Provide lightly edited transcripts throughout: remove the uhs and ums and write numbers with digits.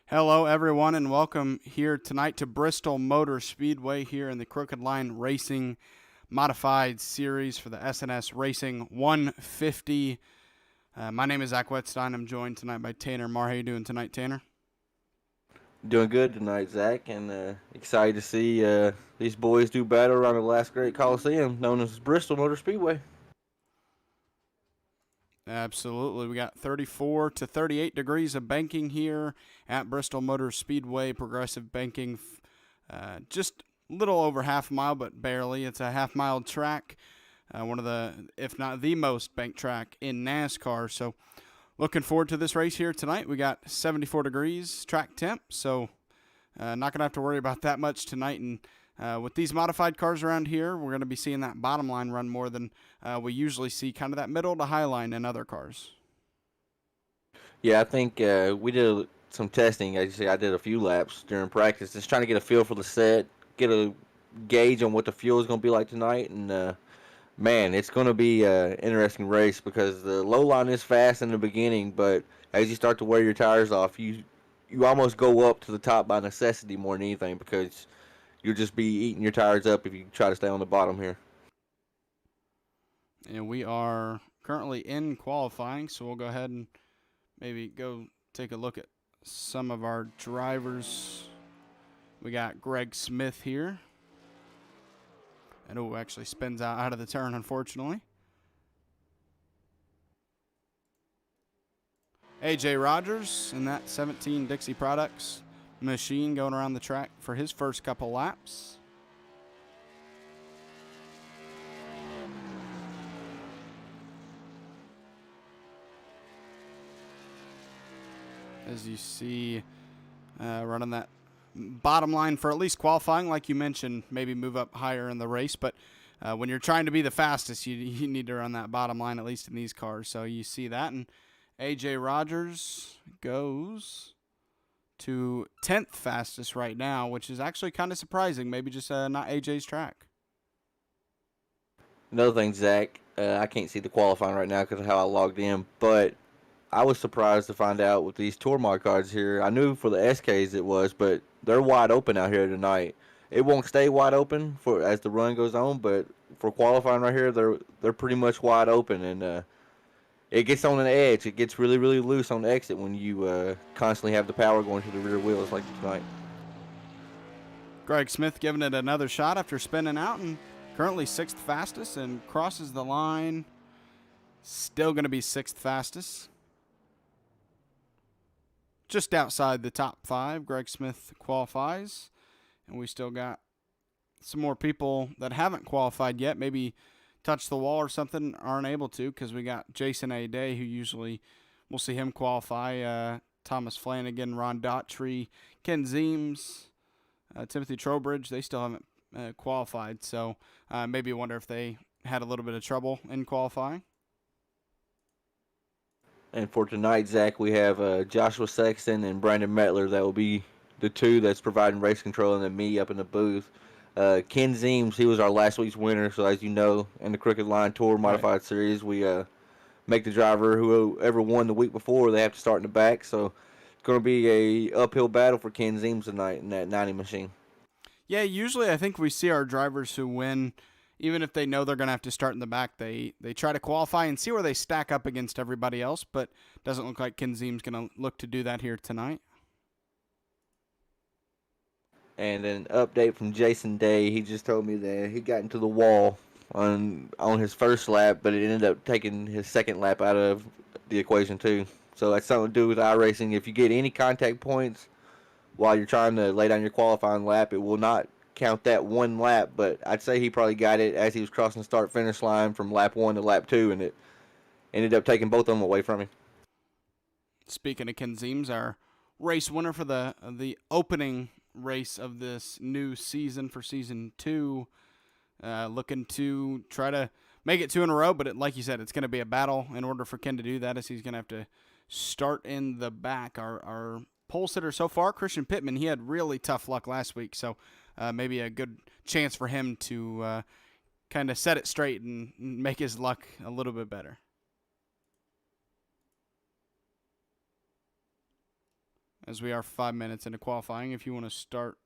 Hello, everyone, and welcome here tonight to Bristol Motor Speedway here in the Crooked Line Racing Modified Series for the SNS Racing 150. My name is Zach Wetstein. I'm joined tonight by Tanner Marr. How you doing tonight, Tanner? Doing good tonight, Zach, and excited to see these boys do battle around the last great Coliseum known as Bristol Motor Speedway. Absolutely. We got 34 to 38 degrees of banking here at Bristol Motor Speedway. Progressive banking, just a little over half a mile, but barely. It's a half-mile track, one of the, if not the most banked track in NASCAR. So looking forward to this race here tonight. We got 74 degrees track temp, so not going to have to worry about that much tonight. And with these modified cars around here, we're going to be seeing that bottom line run more than we usually see, kind of that middle to high line in other cars. Yeah, I think we did some testing. As you say, I did a few laps during practice, just trying to get a feel for the set, get a gauge on what the fuel is going to be like tonight, and man, it's going to be an interesting race because the low line is fast in the beginning, but as you start to wear your tires off, you almost go up to the top by necessity more than anything because you'll just be eating your tires up if you try to stay on the bottom here. And we are currently in qualifying, so we'll go ahead and maybe go take a look at some of our drivers. We got Greg Smith here. And actually spins out of the turn, unfortunately. AJ Rogers in that 17 Dixie Products machine going around the track for his first couple laps. As you see, running that bottom line for at least qualifying, like you mentioned, maybe move up higher in the race. But when you're trying to be the fastest, you need to run that bottom line, at least in these cars. So you see that. And AJ Rogers goes to 10th fastest right now, which is actually kind of surprising. Maybe just not AJ's track. Another thing, Zach, I can't see the qualifying right now because of how I logged in, but I was surprised to find out with these tour mod cards here. I knew for the SKs it was, but they're wide open out here tonight. It won't stay wide open for as the run goes on, but for qualifying right here, they're pretty much wide open, and it gets on an edge. It gets really really loose on the exit when you constantly have the power going to the rear wheels like tonight. Greg Smith giving it another shot after spinning out and currently 6th fastest and crosses the line. Still going to be 6th fastest. Just outside the top 5, Greg Smith qualifies. And we still got some more people that haven't qualified yet. Maybe touch the wall or something, aren't able to, because we got Jason A. Day, who usually we'll see him qualify. Thomas Flanagan, Ron Daughtry, Ken Zeems, Timothy Trowbridge, they still haven't qualified. So maybe wonder if they had a little bit of trouble in qualifying. And for tonight, Zach, we have Joshua Sexton and Brandon Mettler. That will be the two that's providing race control, and then me up in the booth. Ken Zeems, he was our last week's winner. So as you know, in the Crooked Line Tour Modified Series, we make the driver whoever won the week before, they have to start in the back. So it's going to be a uphill battle for Ken Zeems tonight in that 90 machine. Yeah, usually I think we see our drivers who win, even if they know they're going to have to start in the back, they try to qualify and see where they stack up against everybody else, but doesn't look like Ken Zeem's going to look to do that here tonight. And an update from Jason Day. He just told me that he got into the wall on his first lap, but it ended up taking his second lap out of the equation too. So that's something to do with iRacing. If you get any contact points while you're trying to lay down your qualifying lap, it will not count that one lap. But I'd say he probably got it as he was crossing the start-finish line from lap 1 to lap 2, and it ended up taking both of them away from him. Speaking of Ken Zeems, our race winner for the opening race of this new season for season 2, looking to try to make it 2 in a row, but like you said, it's going to be a battle in order for Ken to do that, as he's going to have to start in the back. Our pole sitter so far, Christian Pittman, he had really tough luck last week, so maybe a good chance for him to kind of set it straight and make his luck a little bit better. as we are 5 minutes into qualifying. If you want to start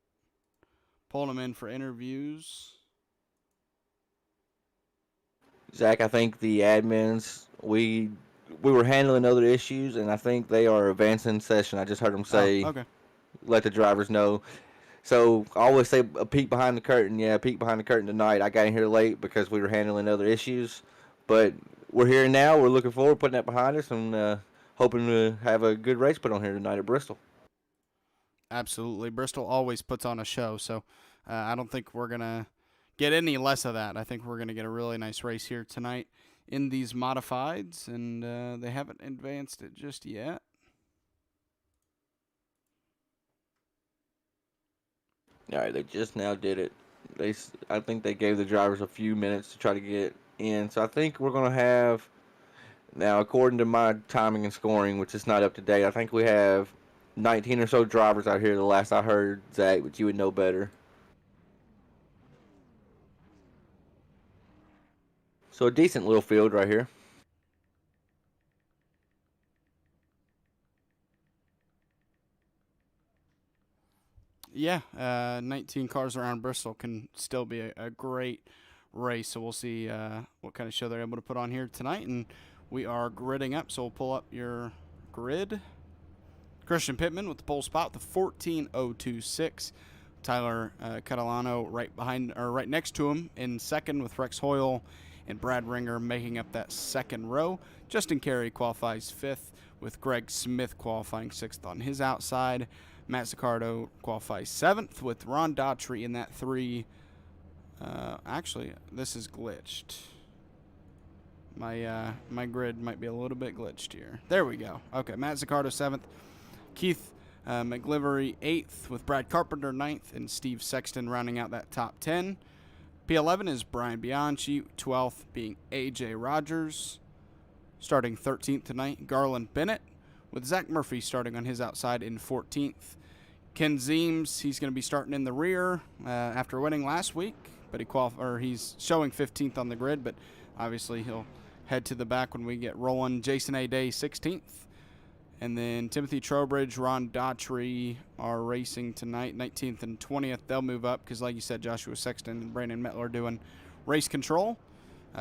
pulling them in for interviews. Zach, I think the admins, we were handling other issues, and I think they are advancing session. I just heard them say, okay. let the drivers know. So I always say a peek behind the curtain. Yeah, a peek behind the curtain tonight. I got in here late because we were handling other issues, but we're here now. We're looking forward to putting that behind us and hoping to have a good race put on here tonight at Bristol. Absolutely. Bristol always puts on a show, so I don't think we're going to get any less of that. I think we're going to get a really nice race here tonight in these modifieds, and they haven't advanced it just yet. All right, they just now did it. I think they gave the drivers a few minutes to try to get in. So I think we're going to have, now according to my timing and scoring, which is not up to date, I think we have 19 or so drivers out here the last I heard, Zach, but you would know better. So a decent little field right here. Yeah, 19 cars around Bristol can still be a great race. So we'll see what kind of show they're able to put on here tonight. And we are gridding up, so we'll pull up your grid. Christian Pittman with the pole spot, the 14.026. Tyler Catalano right next to him in second, with Rex Hoyle and Brad Ringer making up that second row. Justin Carey qualifies fifth, with Greg Smith qualifying sixth on his outside. Matt Zaccardo qualifies seventh, with Ron Daughtry in that three. Actually, this is glitched. My grid might be a little bit glitched here. There we go. Okay, Matt Zaccardo seventh, Keith McGlivery eighth, with Brad Carpenter ninth, and Steve Sexton rounding out that top 10. P11 is Brian Bianchi, 12th being AJ Rogers. Starting 13th tonight, Garland Bennett, with Zach Murphy starting on his outside in 14th. Ken Zeems, he's going to be starting in the rear after winning last week, but he's showing 15th on the grid, but obviously he'll head to the back when we get rolling. Jason A. Day, 16th. And then Timothy Trowbridge, Ron Daughtry are racing tonight, 19th and 20th. They'll move up because, like you said, Joshua Sexton and Brandon Mettler are doing race control.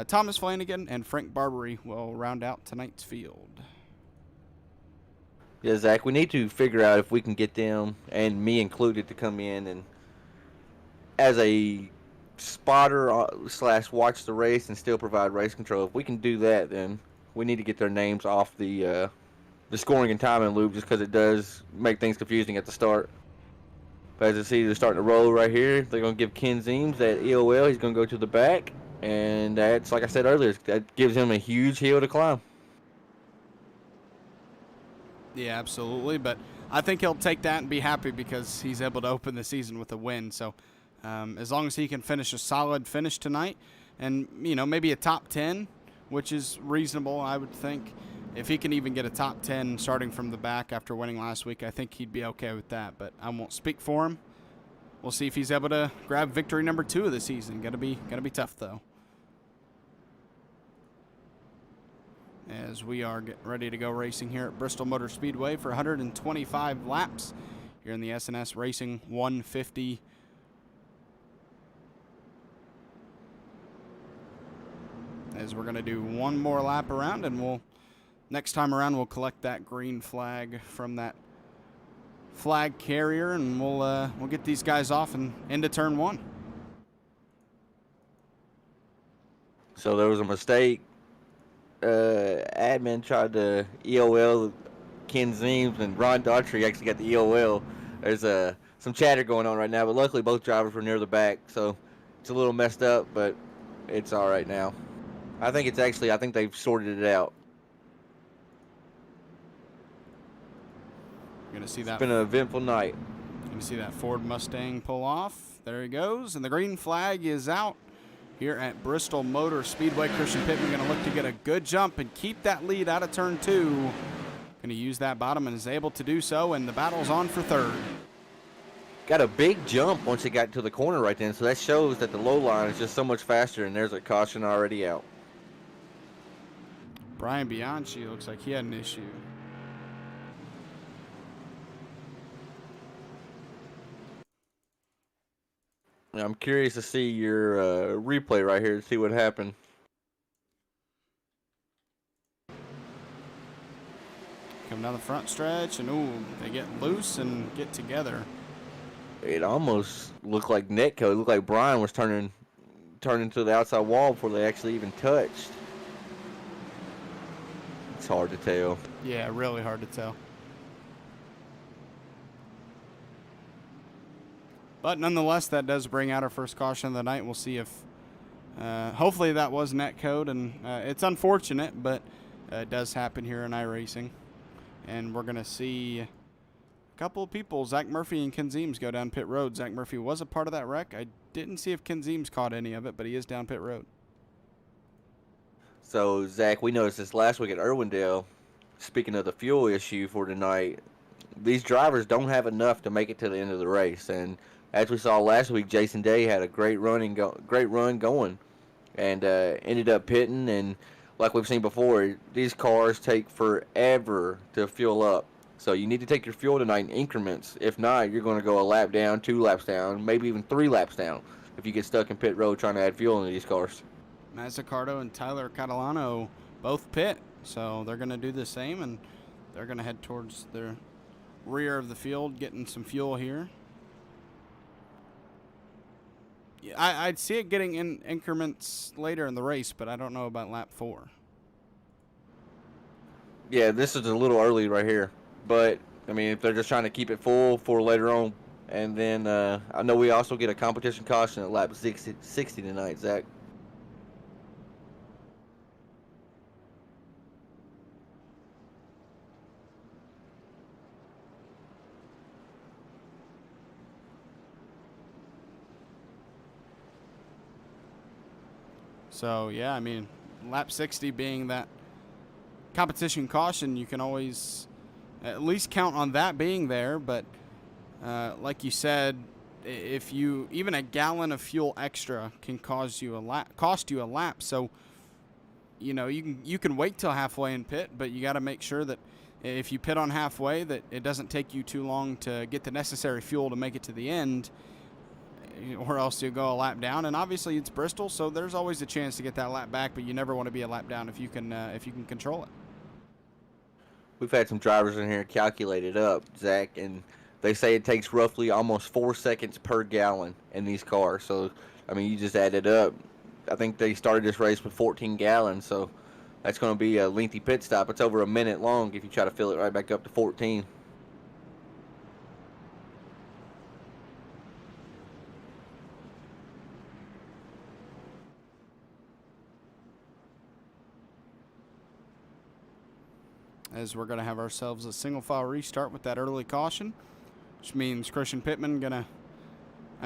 Thomas Flanagan and Frank Barbary will round out tonight's field. Yeah, Zach, we need to figure out if we can get them, and me included, to come in and as a spotter / watch the race and still provide race control. If we can do that, then we need to get their names off the scoring and timing loop, just because it does make things confusing at the start. But as you see, they're starting to roll right here. They're going to give Ken Zeems that EOL. He's going to go to the back, and that's, like I said earlier, that gives him a huge hill to climb. Yeah, absolutely. But I think he'll take that and be happy because he's able to open the season with a win. So as long as he can finish a solid finish tonight and, maybe a top 10, which is reasonable, I would think. If he can even get a top 10 starting from the back after winning last week, I think he'd be okay with that. But I won't speak for him. We'll see if he's able to grab victory number 2 of the season. Gonna be tough, though. As we are getting ready to go racing here at Bristol Motor Speedway for 125 laps here in the S&S Racing 150. As we're going to do one more lap around, and next time around we'll collect that green flag from that flag carrier, and we'll get these guys off and into turn 1. So there was a mistake. Admin tried to EOL Ken Zeems, and Ron Daughtry actually got the EOL. There's some chatter going on right now, but luckily both drivers were near the back, so it's a little messed up, but it's all right now. I think they've sorted it out. You're gonna see that. It's been an eventful night. Gonna see that Ford Mustang pull off. There he goes, and the green flag is out here at Bristol Motor Speedway. Christian Pittman going to look to get a good jump and keep that lead out of turn 2. Going to use that bottom and is able to do so, and the battle's on for third. Got a big jump once he got to the corner right then, so that shows that the low line is just so much faster, and there's a caution already out. Brian Bianchi looks like he had an issue. I'm curious to see your replay right here to see what happened. Come down the front stretch, and ooh, they get loose and get together. It almost looked like netcode. It looked like Brian was turning to the outside wall before they actually even touched. It's hard to tell. Yeah, really hard to tell. But nonetheless, that does bring out our first caution of the night. We'll see if, hopefully that was netcode, and it's unfortunate, but it does happen here in iRacing. And we're going to see a couple of people, Zach Murphy and Ken Zeems, go down pit road. Zach Murphy was a part of that wreck. I didn't see if Ken Zeems caught any of it, but he is down pit road. So, Zach, we noticed this last week at Irwindale. Speaking of the fuel issue for tonight, these drivers don't have enough to make it to the end of the race. And as we saw last week, Jason Day had a great run going, and ended up pitting. And like we've seen before, these cars take forever to fuel up. So you need to take your fuel tonight in increments. If not, you're going to go a lap down, 2 laps down, maybe even 3 laps down if you get stuck in pit road trying to add fuel into these cars. Mazzucato and Tyler Catalano both pit, so they're going to do the same, and they're going to head towards the rear of the field, getting some fuel here. Yeah, I'd see it getting in increments later in the race, but I don't know about lap 4. Yeah, this is a little early right here. But, I mean, if they're just trying to keep it full for later on. And then I know we also get a competition caution at lap 60 tonight, Zach. So, yeah, I mean, lap 60 being that competition caution, you can always at least count on that being there. But like you said, if you even a gallon of fuel extra can cost you a lap. So, you know, you can wait till halfway and pit, but you got to make sure that if you pit on halfway, that it doesn't take you too long to get the necessary fuel to make it to the end, or else you'll go a lap down. And obviously it's Bristol, so there's always a chance to get that lap back, but you never want to be a lap down if you can control it. We've had some drivers in here calculate it up, Zach, and they say it takes roughly almost 4 seconds per gallon in these cars. So, I mean, you just add it up. I think they started this race with 14 gallons, so that's going to be a lengthy pit stop. It's over a minute long if you try to fill it right back up to 14. As we're going to have ourselves a single file restart with that early caution, which means Christian Pittman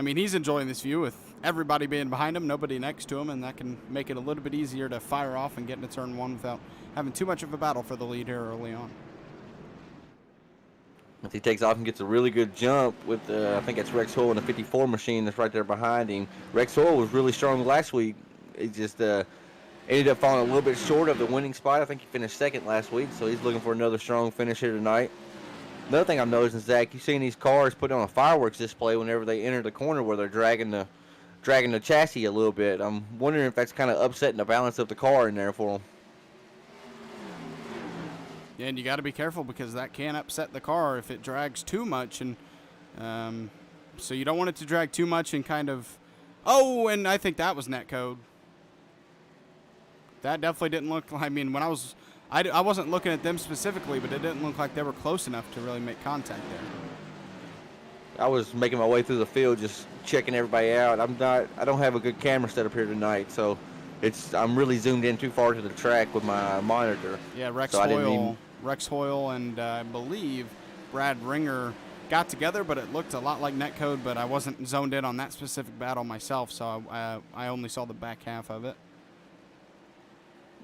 he's enjoying this view with everybody being behind him, nobody next to him, and that can make it a little bit easier to fire off and get into turn 1 without having too much of a battle for the lead here early on. If he takes off and gets a really good jump with, I think it's Rex Hoyle in the 54 machine that's right there behind him. Rex Hoyle was really strong last week. He just ended up falling a little bit short of the winning spot. I think he finished second last week, so he's looking for another strong finish here tonight. Another thing I'm noticing, Zach, you've seen these cars put on a fireworks display whenever they enter the corner where they're dragging the chassis a little bit. I'm wondering if that's kind of upsetting the balance of the car in there for them. Yeah, and you got to be careful because that can upset the car if it drags too much, and so you don't want it to drag too much and kind of. Oh, and I think that was netcode. That definitely didn't look. I mean, when I wasn't looking at them specifically, but it didn't look like they were close enough to really make contact there. I was making my way through the field, just checking everybody out. I don't have a good camera set up here tonight, so I'm really zoomed in too far to the track with my monitor. Yeah, Rex Hoyle and I believe Brad Ringer got together, but it looked a lot like netcode, but I wasn't zoned in on that specific battle myself, so I only saw the back half of it.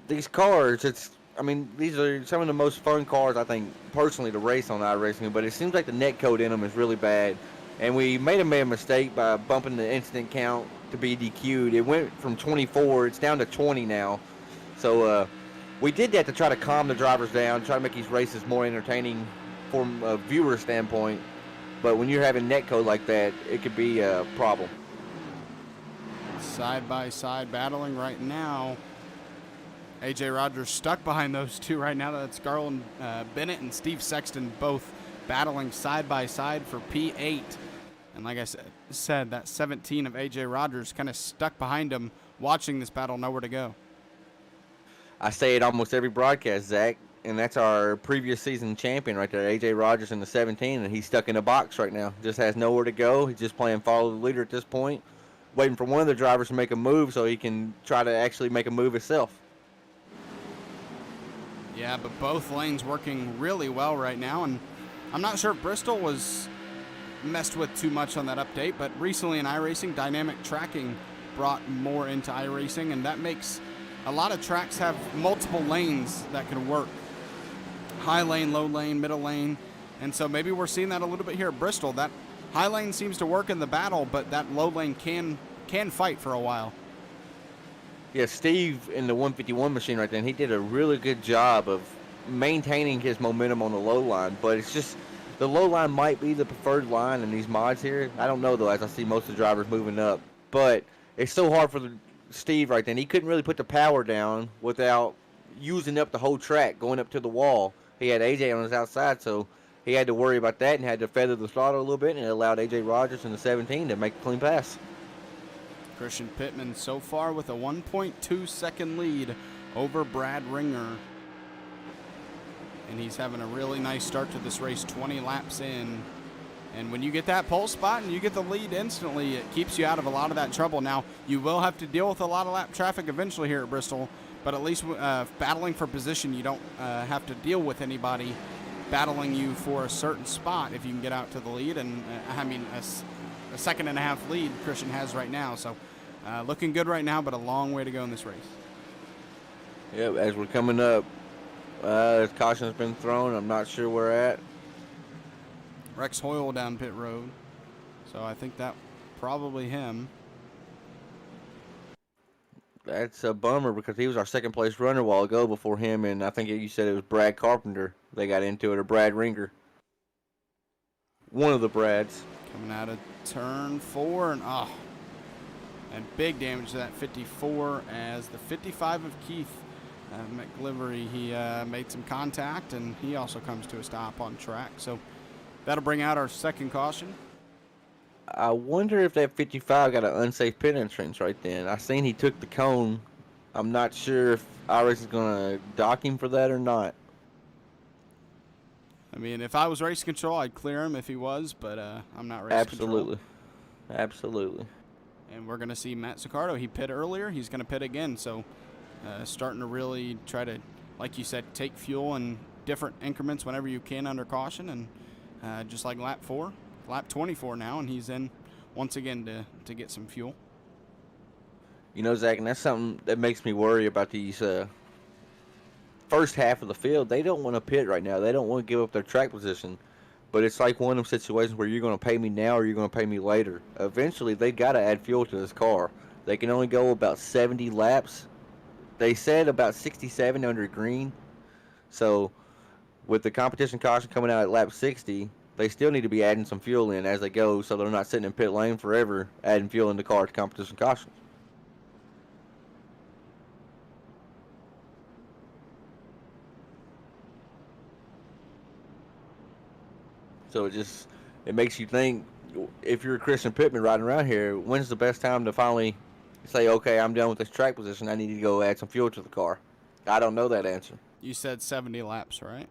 These cars, these are some of the most fun cars, I think, personally, to race on iRacing, but it seems like the netcode in them is really bad. And we made a mistake by bumping the incident count to be DQ'd. It went from 24, it's down to 20 now. So we did that to try to calm the drivers down, try to make these races more entertaining from a viewer standpoint. But when you're having netcode like that, it could be a problem. side-by-side battling right now. AJ Rogers stuck behind those two right now. That's Garland Bennett and Steve Sexton both battling side-by-side for P8. And like I said, that 17 of AJ Rogers kind of stuck behind him, watching this battle, nowhere to go. I say it almost every broadcast, Zach, and that's our previous season champion right there, AJ Rogers in the 17, and he's stuck in a box right now. Just has nowhere to go. He's just playing follow the leader at this point, waiting for one of the drivers to make a move so he can try to actually make a move himself. Yeah, but both lanes working really well right now, and I'm not sure if Bristol was messed with too much on that update, but recently in iRacing, dynamic tracking brought more into iRacing, and that makes a lot of tracks have multiple lanes that can work. High lane, low lane, middle lane, and so maybe we're seeing that a little bit here at Bristol. That high lane seems to work in the battle, but that low lane can fight for a while. Yeah, Steve in the 151 machine right there, he did a really good job of maintaining his momentum on the low line, but it's just the low line might be the preferred line in these mods here. I don't know, though, as I see most of the drivers moving up, but it's so hard for Steve right then. He couldn't really put the power down without using up the whole track, going up to the wall. He had AJ on his outside, so he had to worry about that and had to feather the throttle a little bit, and it allowed AJ Rogers in the 17 to make a clean pass. Christian Pittman so far with a 1.2 second lead over Brad Ringer. And he's having a really nice start to this race, 20 laps in. And when you get that pole spot and you get the lead instantly, it keeps you out of a lot of that trouble. Now, you will have to deal with a lot of lap traffic eventually here at Bristol, but at least battling for position, you don't have to deal with anybody battling you for a certain spot if you can get out to the lead. And a second and a half lead Christian has right now. So looking good right now, but a long way to go in this race. Yeah, as we're coming up, caution's been thrown. I'm not sure where at. Rex Hoyle down pit road. So I think that probably him. That's a bummer because he was our second place runner a while ago before him, and I think you said it was Brad Carpenter. They got into it, or Brad Ringer. One of the Brads. Coming out of turn 4, and big damage to that 54 as the 55 of Keith McGlivery, he made some contact, and he also comes to a stop on track. So that'll bring out our second caution. I wonder if that 55 got an unsafe pit entrance right then. I seen he took the cone. I'm not sure if Iris is going to dock him for that or not. I mean, if I was race control, I'd clear him if he was, but I'm not race control. Absolutely. And we're going to see Matt Sicardo. He pit earlier. He's going to pit again. So starting to really try to, like you said, take fuel in different increments whenever you can under caution. And just like lap 4, lap 24 now, and he's in once again to get some fuel. You know, Zach, and that's something that makes me worry about these first half of the field. They don't want to pit right now. They don't want to give up their track position. But it's like one of them situations where you're going to pay me now or you're going to pay me later. Eventually, they got to add fuel to this car. They can only go about 70 laps. They said about 67 under green. So with the competition caution coming out at lap 60, they still need to be adding some fuel in as they go so they're not sitting in pit lane forever adding fuel in the car to competition caution. So it makes you think, if you're a Christian Pittman riding around here, when's the best time to finally say, okay, I'm done with this track position, I need to go add some fuel to the car? I don't know that answer. You said 70 laps, right?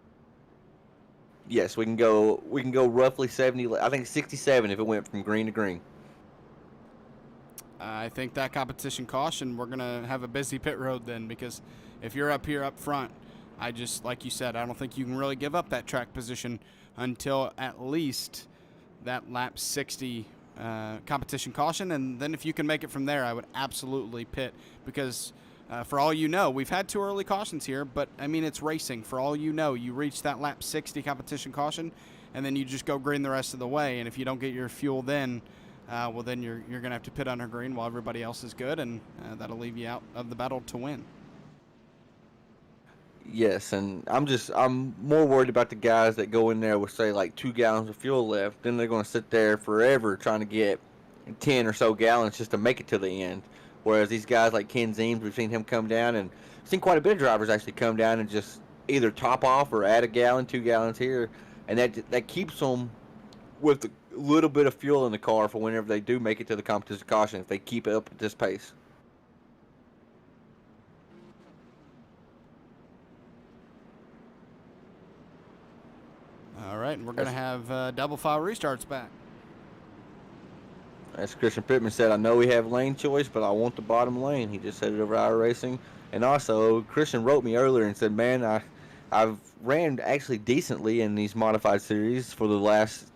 Yes, we can go roughly 70, I think 67 if it went from green to green. I think that competition caution, we're going to have a busy pit road then, because if you're up here up front, like you said, I don't think you can really give up that track position until at least that lap 60 competition caution. And then if you can make it from there, I would absolutely pit, because for all you know, we've had 2 early cautions here, but I mean, it's racing. For all you know, you reach that lap 60 competition caution, and then you just go green the rest of the way. And if you don't get your fuel then, well, then you're going to have to pit under green while everybody else is good, and that'll leave you out of the battle to win. Yes, and I'm more worried about the guys that go in there with, say, like 2 gallons of fuel left. Then they're going to sit there forever trying to get 10 or so gallons just to make it to the end. Whereas these guys like Ken Zeems, we've seen him come down, and seen quite a bit of drivers actually come down and just either top off or add a gallon, 2 gallons here, and that keeps them with a little bit of fuel in the car for whenever they do make it to the competition caution, if they keep it up at this pace. All right, and we're going to have double file restarts back. As Christian Pittman said, I know we have lane choice, but I want the bottom lane. He just said it over iRacing. And also, Christian wrote me earlier and said, man, I've ran actually decently in these modified series for the last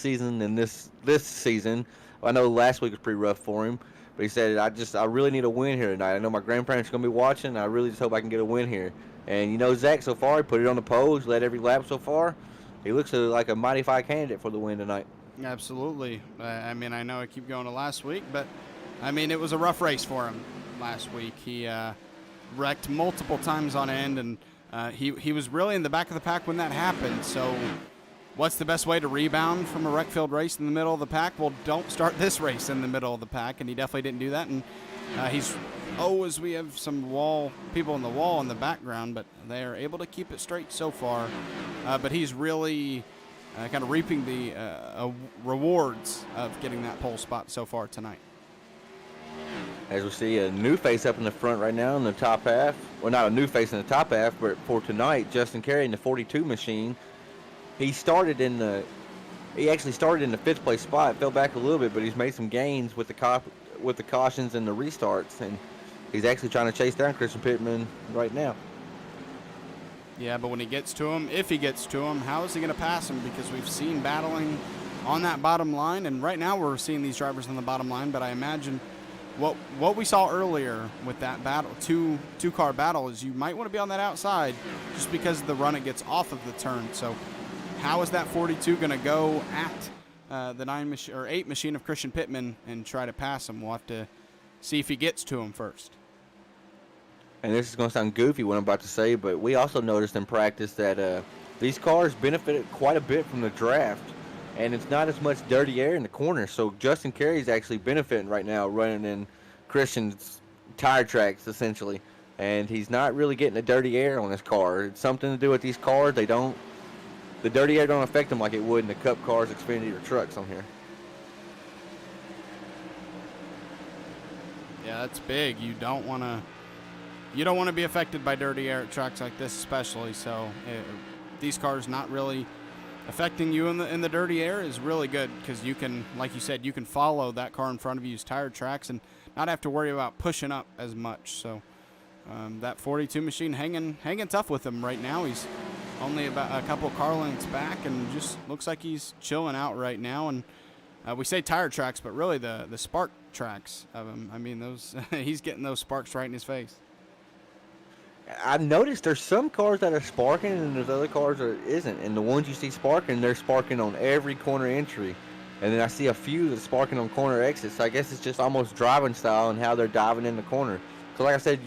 season and this season. I know last week was pretty rough for him, but he said, I really need a win here tonight. I know my grandparents are going to be watching. I really just hope I can get a win here. And, you know, Zach, so far, he put it on the pole. He's led every lap so far. He looks like a mighty fine candidate for the win tonight. Absolutely. I mean, I know I keep going to last week, but, I mean, it was a rough race for him last week. He wrecked multiple times on end, and he was really in the back of the pack when that happened. So what's the best way to rebound from a wreck-filled race in the middle of the pack? Well, don't start this race in the middle of the pack, and he definitely didn't do that. And as we have some people in the wall in the background, but they are able to keep it straight so far. But he's really kind of reaping the rewards of getting that pole spot so far tonight. As we see a new face up in the front right now in the top half. Well, not a new face in the top half, but for tonight, Justin Carey in the 42 machine. He actually started in the 5th place spot, fell back a little bit, but he's made some gains with the cautions and the restarts, and he's actually trying to chase down Christian Pittman right now. Yeah, but when he gets to him, if he gets to him, how is he going to pass him? Because we've seen battling on that bottom line, and right now we're seeing these drivers on the bottom line, but I imagine what we saw earlier with that battle, two-car battle, is you might want to be on that outside just because of the run it gets off of the turn. So how is that 42 going to go at the 8 machine of Christian Pittman and try to pass him? We'll have to see if he gets to him first. And this is going to sound goofy what I'm about to say, but we also noticed in practice that these cars benefited quite a bit from the draft, and it's not as much dirty air in the corner. So Justin Carey is actually benefiting right now running in Christian's tire tracks, essentially. And he's not really getting the dirty air on his car. It's something to do with these cars. The dirty air don't affect them like it would in the Cup cars, Xfinity, or trucks on here. Yeah, that's big. You don't want to be affected by dirty air at tracks like this, especially. So these cars not really affecting you in the dirty air is really good, because you can, like you said, you can follow that car in front of you's tire tracks and not have to worry about pushing up as much. So that 42 machine hanging tough with him right now. He's only about a couple car lengths back and just looks like he's chilling out right now. And we say tire tracks, but really the spark tracks of him. I mean, those he's getting those sparks right in his face. I've noticed there's some cars that are sparking and there's other cars that isn't. And the ones you see sparking, they're sparking on every corner entry. And then I see a few that's sparking on corner exits. So I guess it's just almost driving style and how they're diving in the corner. So like I said,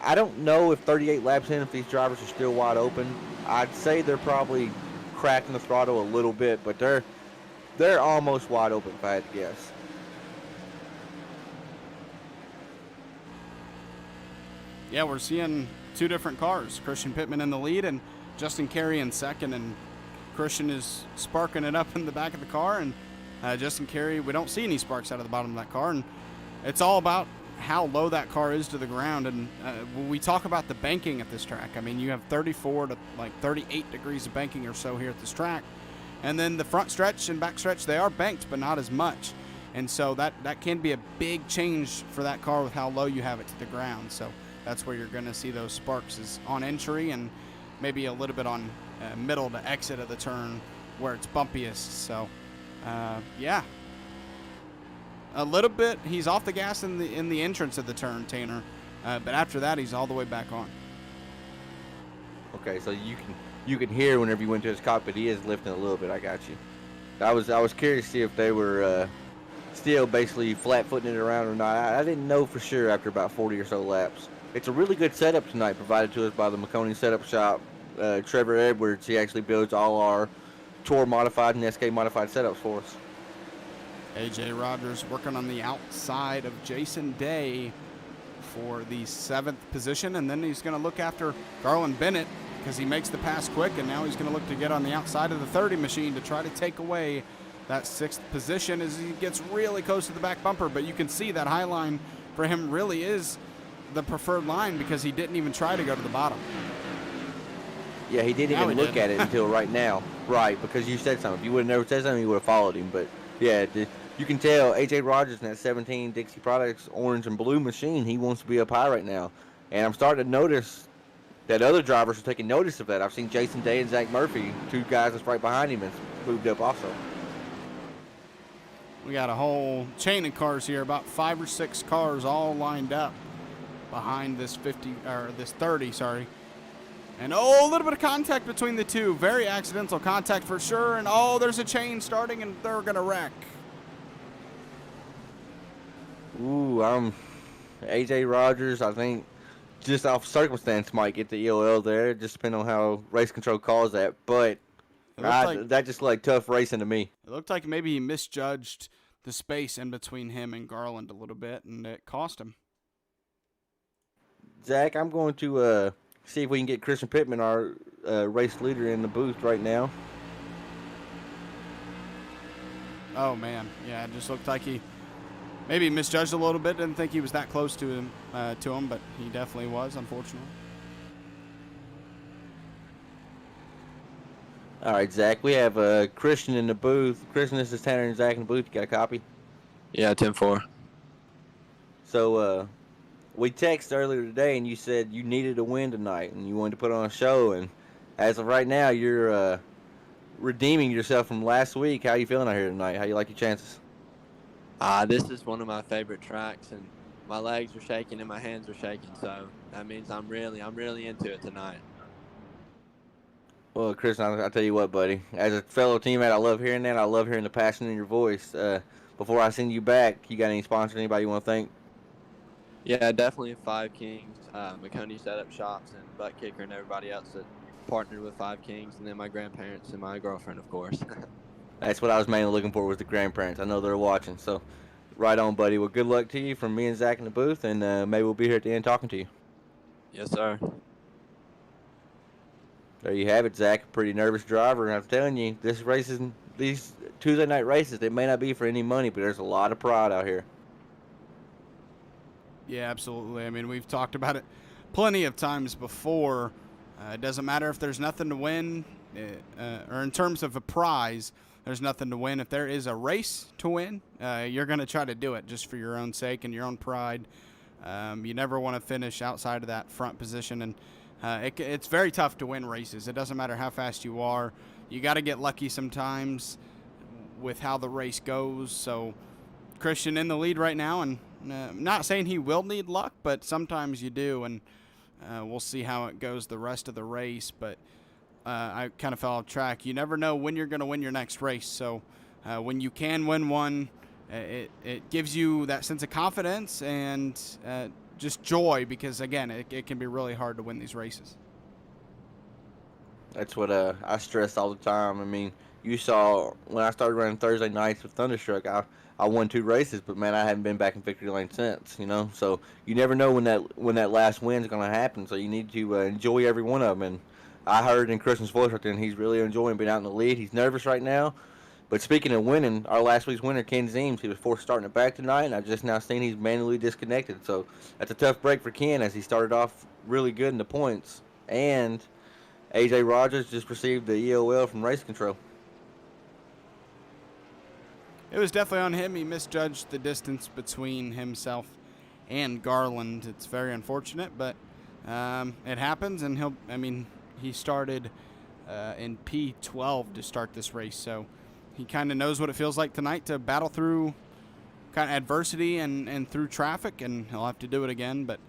I don't know if 38 laps in, if these drivers are still wide open. I'd say they're probably cracking the throttle a little bit, but they're almost wide open if I had to guess. Yeah, we're seeing two different cars. Christian Pittman in the lead and Justin Carey in second, and Christian is sparking it up in the back of the car, and Justin Carey, we don't see any sparks out of the bottom of that car, and it's all about how low that car is to the ground. And when we talk about the banking at this track, I mean, you have 34 to like 38 degrees of banking or so here at this track, and then the front stretch and back stretch, they are banked, but not as much, and so that can be a big change for that car with how low you have it to the ground. So that's where you're going to see those sparks is on entry and maybe a little bit on middle to exit of the turn where it's bumpiest. So, yeah, a little bit. He's off the gas in the entrance of the turn, Tanner, but after that, he's all the way back on. Okay, so you can hear whenever you went to his cockpit, he is lifting a little bit. I got you. I was curious to see if they were still basically flat-footing it around or not. I didn't know for sure after about 40 or so laps. It's a really good setup tonight provided to us by the McConey Setup Shop. Trevor Edwards, he actually builds all our Tour modified and SK modified setups for us. A.J. Rogers working on the outside of Jason Day for the 7th position, and then he's going to look after Garland Bennett because he makes the pass quick, and now he's going to look to get on the outside of the 30 machine to try to take away that 6th position as he gets really close to the back bumper. But you can see that high line for him really is the preferred line because he didn't even try to go to the bottom. Yeah, he didn't even look at it until right now. Right, because you said something. If you would have never said something, you would have followed him. But, yeah, you can tell A.J. Rogers in that 17 Dixie Products orange and blue machine, he wants to be up high right now. And I'm starting to notice that other drivers are taking notice of that. I've seen Jason Day and Zach Murphy, 2 guys that's right behind him, and moved up also. We got a whole chain of cars here, about 5 or 6 cars all lined up behind this 30, sorry. And, a little bit of contact between the two. Very accidental contact for sure. And, there's a chain starting, and they're going to wreck. Ooh, A.J. Rogers, I think, just off circumstance, might get the EOL there. Just depending on how race control calls that. But that just like tough racing to me. It looked like maybe he misjudged the space in between him and Garland a little bit, and it cost him. Zach, I'm going to see if we can get Christian Pittman, our race leader, in the booth right now. Oh, man. Yeah, it just looked like he maybe misjudged a little bit. Didn't think he was that close to him, but he definitely was, unfortunately. All right, Zach, we have Christian in the booth. Christian, this is Tanner and Zach in the booth. You got a copy? Yeah, 10-4. So, we texted earlier today, and you said you needed a win tonight, and you wanted to put on a show. And as of right now, you're redeeming yourself from last week. How are you feeling out here tonight? How you like your chances? This is one of my favorite tracks, and my legs are shaking and my hands are shaking, so that means I'm really into it tonight. Well, Chris, I'll tell you what, buddy. As a fellow teammate, I love hearing that. I love hearing the passion in your voice. Before I send you back, you got any sponsors, anybody you want to thank? Yeah, definitely Five Kings, McConey Setup Shops, and Butt Kicker, and everybody else that partnered with Five Kings, and then my grandparents and my girlfriend, of course. That's what I was mainly looking for, was the grandparents. I know they're watching, so right on, buddy. Well, good luck to you from me and Zach in the booth, and maybe we'll be here at the end talking to you. Yes, sir. There you have it, Zach. Pretty nervous driver, and I'm telling you, these Tuesday night races, they may not be for any money, but there's a lot of pride out here. Yeah, absolutely. I mean, we've talked about it plenty of times before. It doesn't matter if there's nothing to win, or in terms of a prize, there's nothing to win. If there is a race to win, you're going to try to do it just for your own sake and your own pride. You never want to finish outside of that front position, and it's very tough to win races. It doesn't matter how fast you are. You got to get lucky sometimes with how the race goes. So Christian in the lead right now, and I'm not saying he will need luck, but sometimes you do, and we'll see how it goes the rest of the race. But I kind of fell off track. You never know when you're going to win your next race. So when you can win one, it gives you that sense of confidence and just joy, because, again, it can be really hard to win these races. That's what I stress all the time. I mean, you saw when I started running Thursday nights with Thunderstruck, I won 2 races, but, man, I haven't been back in victory lane since, you know. So you never know when that last win's going to happen, so you need to enjoy every one of them. And I heard in Christian's voice right there, and he's really enjoying being out in the lead. He's nervous right now. But speaking of winning, our last week's winner, Ken Zeems, he was forced starting it back tonight, and I've just now seen he's manually disconnected. So that's a tough break for Ken, as he started off really good in the points. And A.J. Rogers just received the EOL from race control. It was definitely on him. He misjudged the distance between himself and Garland. It's very unfortunate, but it happens, and he started in P12 to start this race, so he kind of knows what it feels like tonight to battle through kind of adversity and through traffic, and he'll have to do it again. But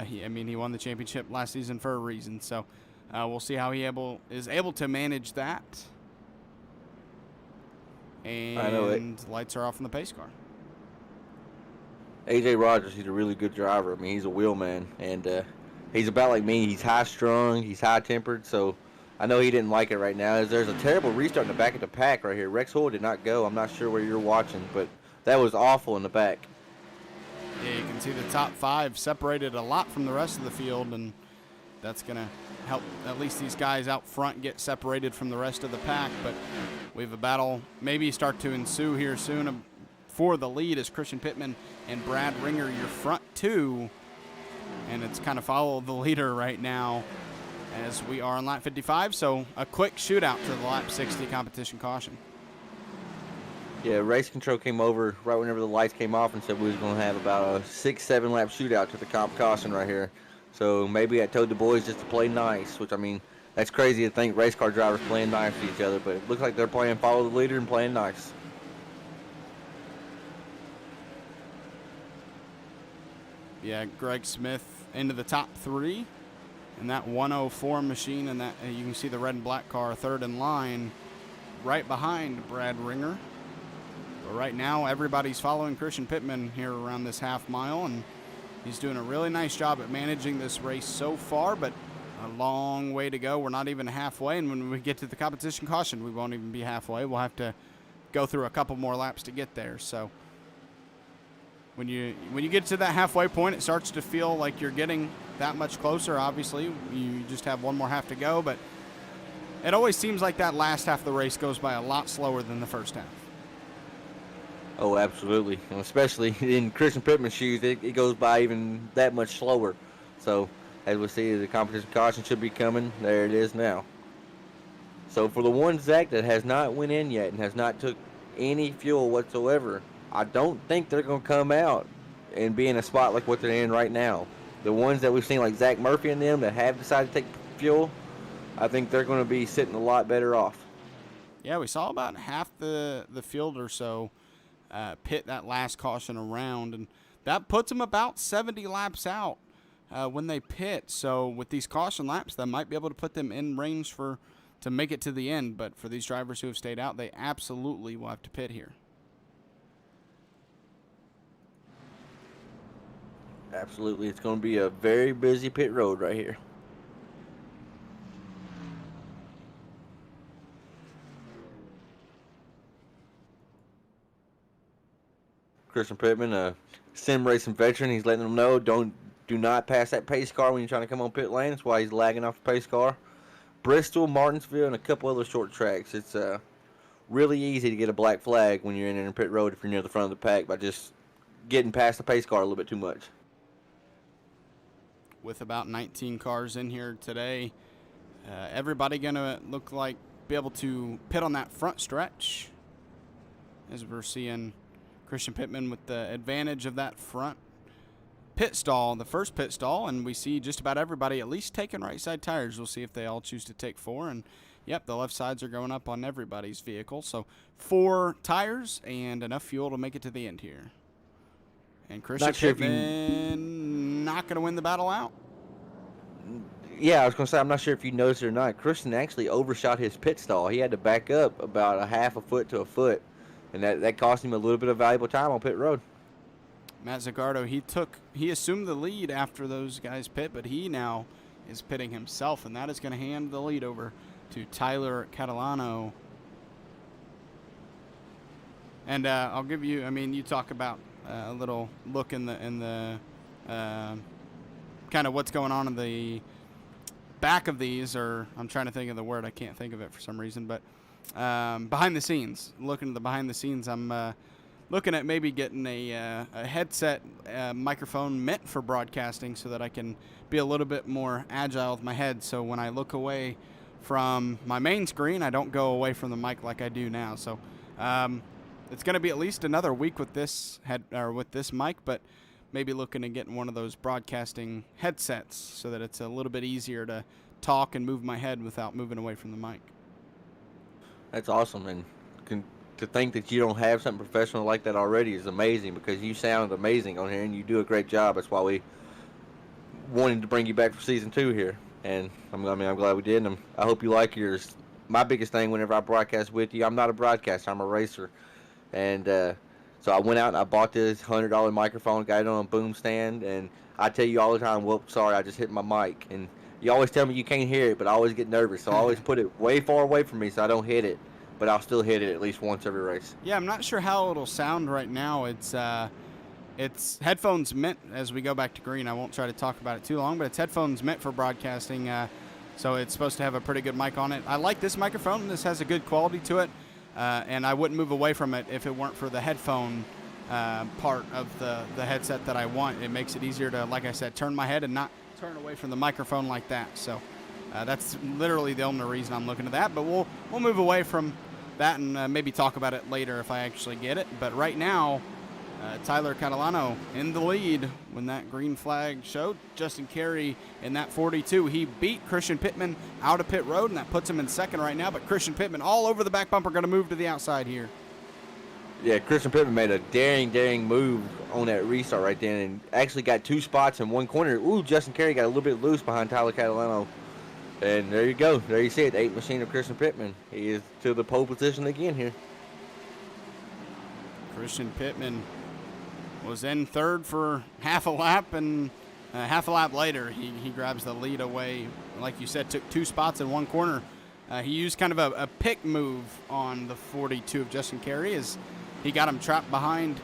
he won the championship last season for a reason, so we'll see how he is able to manage that. And I know it. Lights are off on the pace car. A.J. Rogers, he's a really good driver. I mean, he's a wheelman, and he's about like me. He's high-strung, he's high-tempered, so I know he didn't like it right now. There's a terrible restart in the back of the pack right here. Rex Hoyle did not go. I'm not sure where you're watching, but that was awful in the back. Yeah, you can see the top 5 separated a lot from the rest of the field, and that's going to help at least these guys out front get separated from the rest of the pack. But we have a battle maybe start to ensue here soon for the lead as Christian Pittman and Brad Ringer, your front 2. And it's kind of follow the leader right now as we are on lap 55. So a quick shootout to the lap 60 competition caution. Yeah, race control came over right whenever the lights came off and said we was going to have about a 6-7 lap shootout to the comp caution right here. So maybe I told the boys just to play nice, which, I mean, that's crazy to think race car drivers playing nice with each other, but it looks like they're playing follow the leader and playing nice. Yeah, Greg Smith into the top 3 in that 104 machine, and that you can see the red and black car third in line right behind Brad Ringer. But right now everybody's following Christian Pittman here around this half mile, and he's doing a really nice job at managing this race so far, but a long way to go. We're not even halfway, and when we get to the competition caution, we won't even be halfway. We'll have to go through a couple more laps to get there. So when you get to that halfway point, it starts to feel like you're getting that much closer. Obviously, you just have one more half to go, but it always seems like that last half of the race goes by a lot slower than the first half. Oh, absolutely. And especially in Christian Pittman's shoes, it goes by even that much slower. So, as we see, the competition caution should be coming. There it is now. So, for the one, Zach, that has not went in yet and has not took any fuel whatsoever, I don't think they're going to come out and be in a spot like what they're in right now. The ones that we've seen, like Zach Murphy and them, that have decided to take fuel, I think they're going to be sitting a lot better off. Yeah, we saw about half the field or so pit that last caution around, and that puts them about 70 laps out when they pit. So with these caution laps, that might be able to put them in range to make it to the end. But for these drivers who have stayed out, they absolutely will have to pit here. Absolutely. It's going to be a very busy pit road right here. Christian Pittman, a sim racing veteran, he's letting them know do not pass that pace car when you're trying to come on pit lane. That's why he's lagging off the pace car. Bristol, Martinsville, and a couple other short tracks. It's really easy to get a black flag when you're in pit road if you're near the front of the pack by just getting past the pace car a little bit too much. With about 19 cars in here today, everybody going to look like be able to pit on that front stretch, as we're seeing Christian Pittman with the advantage of that front pit stall, the first pit stall, and we see just about everybody at least taking right side tires. We'll see if they all choose to take 4, and yep, the left sides are going up on everybody's vehicle. So 4 tires and enough fuel to make it to the end here. And Christian Pittman not going to win the battle out. Yeah, I was going to say, I'm not sure if you noticed it or not. Christian actually overshot his pit stall. He had to back up about a half a foot to a foot, and that cost him a little bit of valuable time on pit road. Matt Zagardo, he assumed the lead after those guys pit, but he now is pitting himself, and that is going to hand the lead over to Tyler Catalano. And I'll give you, I mean, you talk about a little look in the kind of what's going on in the back of these, or I'm trying to think of the word, I can't think of it for some reason, but behind the scenes, looking at the behind the scenes, I'm looking at maybe getting a headset microphone meant for broadcasting so that I can be a little bit more agile with my head, so when I look away from my main screen, I don't go away from the mic like I do now. So it's going to be at least another week with this mic, but maybe looking at getting one of those broadcasting headsets so that it's a little bit easier to talk and move my head without moving away from the mic. That's awesome, and to think that you don't have something professional like that already is amazing, because you sound amazing on here and you do a great job. That's why we wanted to bring you back for season 2 here, and I'm glad we did. And I hope you like yours. My biggest thing whenever I broadcast with you, I'm not a broadcaster, I'm a racer, and so I went out and I bought this $100 microphone, got it on a boom stand, and I tell you all the time, well, sorry, I just hit my mic, and you always tell me you can't hear it, but I always get nervous, so I always put it way far away from me so I don't hit it. but I'll still hit it at least once every race. Yeah, I'm not sure how it'll sound right now. It's headphones meant, as we go back to green, I won't try to talk about it too long, but it's headphones meant for broadcasting, so it's supposed to have a pretty good mic on it. I like this microphone. This has a good quality to it, and I wouldn't move away from it if it weren't for the headphone part of the headset that I want. It makes it easier to, like I said, turn my head and not turn away from the microphone like that. So that's literally the only reason I'm looking at that, but we'll move away from that and maybe talk about it later if I actually get it. But right now, Tyler Catalano in the lead when that green flag showed. Justin Carey in that 42. He beat Christian Pittman out of pit road, and that puts him in second right now. But Christian Pittman all over the back bumper, going to move to the outside here. Yeah, Christian Pittman made a daring move on that restart right then and actually got 2 spots in one corner. Ooh, Justin Carey got a little bit loose behind Tyler Catalano. And there you go. There you see it, the 8 machine of Christian Pittman. He is to the pole position again here. Christian Pittman was in third for half a lap, and half a lap later he grabs the lead away. Like you said, took 2 spots in one corner. He used kind of a pick move on the 42 of Justin Carey as he got him trapped behind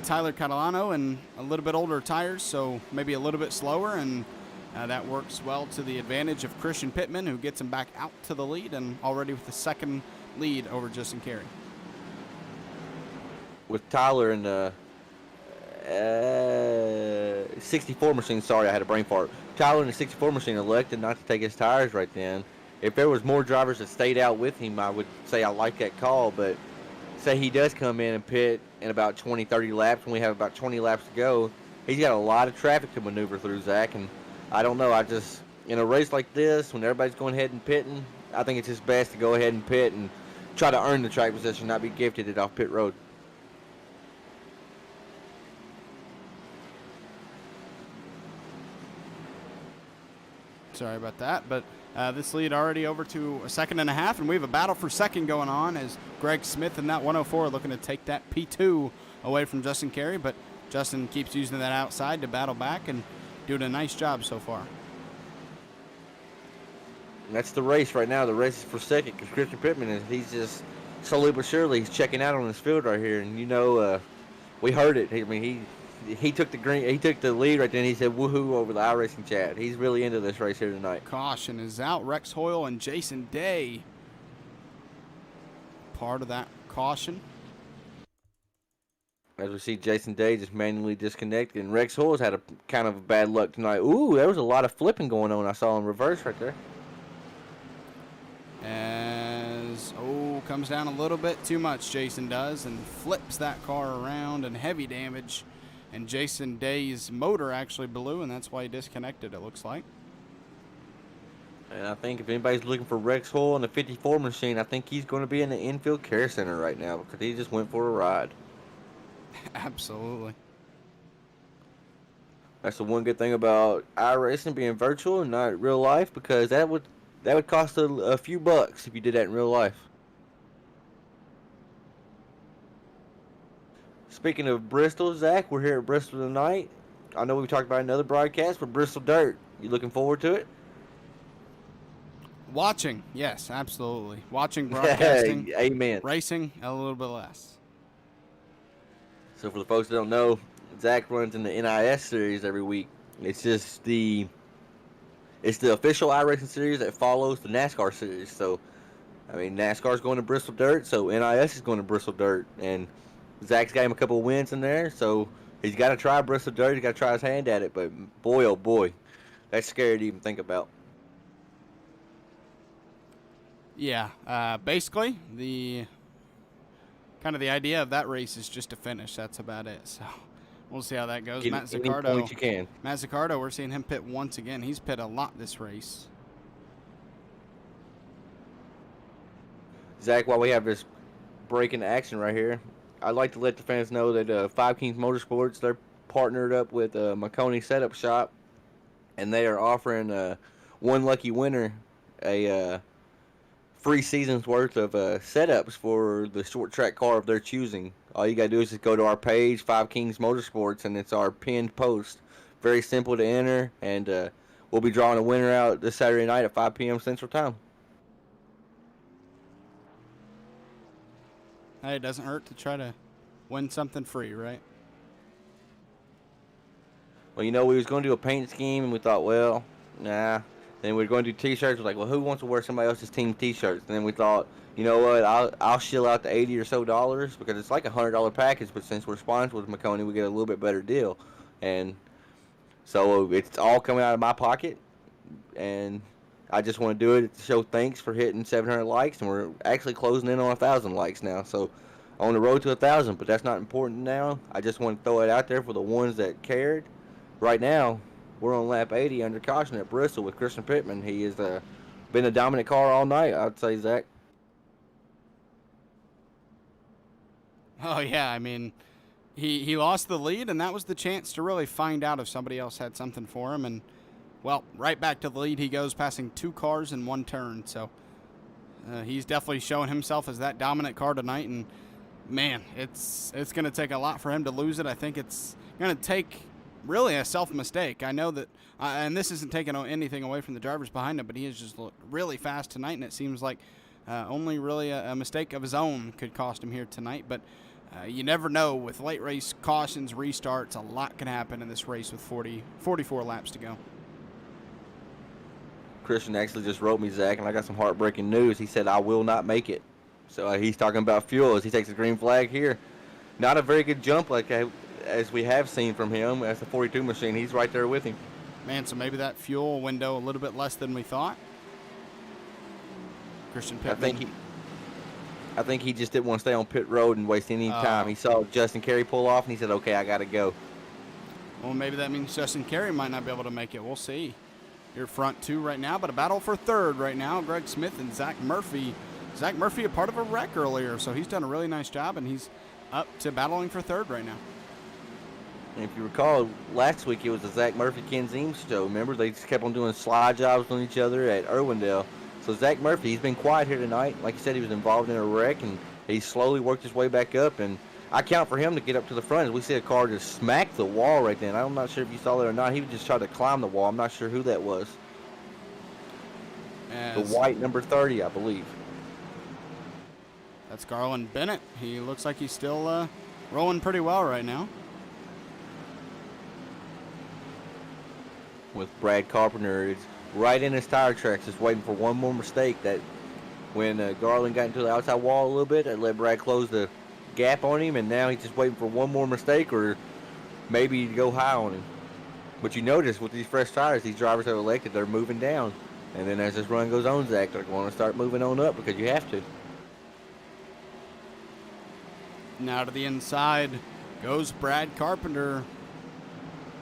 Tyler Catalano and a little bit older tires, so maybe a little bit slower, and that works well to the advantage of Christian Pittman, who gets him back out to the lead and already with the second lead over Justin Carey. With Tyler in the 64 machine, sorry, I had a brain fart. Tyler in the 64 machine elected not to take his tires right then. If there was more drivers that stayed out with him, I would say I like that call, but say he does come in and pit in about 20, 30 laps, when we have about 20 laps to go, he's got a lot of traffic to maneuver through, Zach, and I don't know, in a race like this, when everybody's going ahead and pitting, I think it's just best to go ahead and pit and try to earn the track position, not be gifted it off pit road. Sorry about that, but this lead already over to a second and a half, and we have a battle for second going on as Greg Smith in that 104 looking to take that P2 away from Justin Carey, but Justin keeps using that outside to battle back and doing a nice job so far. And that's the race right now. The race is for second because Christian Pittman, he's just slowly but surely he's checking out on his field right here, and we heard it. I mean, he took the lead right then. He said woohoo over the iRacing chat. He's really into this race here tonight. Caution is out. Rex Hoyle and Jason Day part of that caution. As we see Jason Day just manually disconnected, and Rex Hoyle's had a kind of bad luck tonight. Ooh, there was a lot of flipping going on. I saw in reverse right there. Comes down a little bit too much, Jason does, and flips that car around, and heavy damage. And Jason Day's motor actually blew, and that's why he disconnected, it looks like. And I think if anybody's looking for Rex Hoyle in the 54 machine, I think he's going to be in the infield care center right now because he just went for a ride. Absolutely. That's the one good thing about iRacing being virtual and not real life, because that would cost a few bucks if you did that in real life. Speaking of Bristol, Zach, we're here at Bristol tonight. I know we talked about another broadcast, but Bristol Dirt. You looking forward to it? Watching, yes, absolutely. Watching, broadcasting, amen. Racing, a little bit less. So for the folks that don't know, Zach runs in the NIS series every week. It's just the official iRacing series that follows the NASCAR series. So, I mean, NASCAR's going to Bristol Dirt, so NIS is going to Bristol Dirt, and Zach's got him a couple of wins in there, so he's got to try Bristol Dirt. He's got to try his hand at it, but boy, oh boy, that's scary to even think about. Yeah, basically, the idea of that race is just to finish. That's about it. So we'll see how that goes. Get Matt any points you can. Matt Zaccardo, we're seeing him pit once again. He's pit a lot this race. Zach, while we have this break in action right here, I'd like to let the fans know that Five Kings Motorsports, they're partnered up with Marconi Setup Shop, and they are offering one lucky winner a free season's worth of setups for the short track car of their choosing. All you got to do is just go to our page, Five Kings Motorsports, and it's our pinned post. Very simple to enter, and we'll be drawing a winner out this Saturday night at 5 p.m. Central Time. Hey, it doesn't hurt to try to win something free, right? Well, you know, we was going to do a paint scheme, and we thought, well, nah. Then we were going to do T-shirts. We're like, well, who wants to wear somebody else's team T-shirts? And then we thought, you know what, I'll shill out the $80 or so because it's like $100 package. But since we're sponsored with McConey, we get a little bit better deal. And so it's all coming out of my pocket, and I just want to do it to show thanks for hitting 700 likes, and we're actually closing in on 1,000 likes now. So on the road to 1,000, but that's not important now. I just want to throw it out there for the ones that cared. Right now, we're on lap 80 under caution at Bristol with Christian Pittman. He has been a dominant car all night, I'd say, Zach. Oh, yeah, I mean, he lost the lead, and that was the chance to really find out if somebody else had something for him. And, well, right back to the lead he goes, passing 2 cars in 1 turn. So he's definitely showing himself as that dominant car tonight. And, man, it's going to take a lot for him to lose it. I think it's going to take really a self-mistake. I know that, and this isn't taking anything away from the drivers behind him, but he has just looked really fast tonight, and it seems like only really a mistake of his own could cost him here tonight. But you never know. With late race cautions, restarts, a lot can happen in this race with 44 laps to go. Christian actually just wrote me, Zach, and I got some heartbreaking news. He said, I will not make it. So he's talking about fuel as he takes a green flag here. Not a very good jump like as we have seen from him as the 42 machine. He's right there with him. Man, so maybe that fuel window a little bit less than we thought. Christian Pittman. I think he just didn't want to stay on pit road and waste any time. He saw Justin Carey pull off, and he said, okay, I got to go. Well, maybe that means Justin Carey might not be able to make it. We'll see. Your front 2 right now, but a battle for 3rd right now. Greg Smith and Zach Murphy. Zach Murphy a part of a wreck earlier, so he's done a really nice job, and he's up to battling for 3rd right now. And if you recall, last week it was the Zach Murphy-Ken Zeems show. Remember, they just kept on doing slide jobs on each other at Irwindale. So Zach Murphy, he's been quiet here tonight. Like you said, he was involved in a wreck, and he slowly worked his way back up. And I count for him to get up to the front. As we see a car just smack the wall right then. I'm not sure if you saw that or not. He was just trying to climb the wall. I'm not sure who that was. The white number 30, I believe. That's Garland Bennett. He looks like he's still rolling pretty well right now. With Brad Carpenter, it's right in his tire tracks, just waiting for one more mistake. That when Garland got into the outside wall a little bit, that let Brad close the gap on him, and now he's just waiting for one more mistake or maybe to go high on him. But you notice with these fresh tires, these drivers have elected they're moving down, and then as this run goes on, Zach, they're going to start moving on up because you have to. Now to the inside goes Brad Carpenter.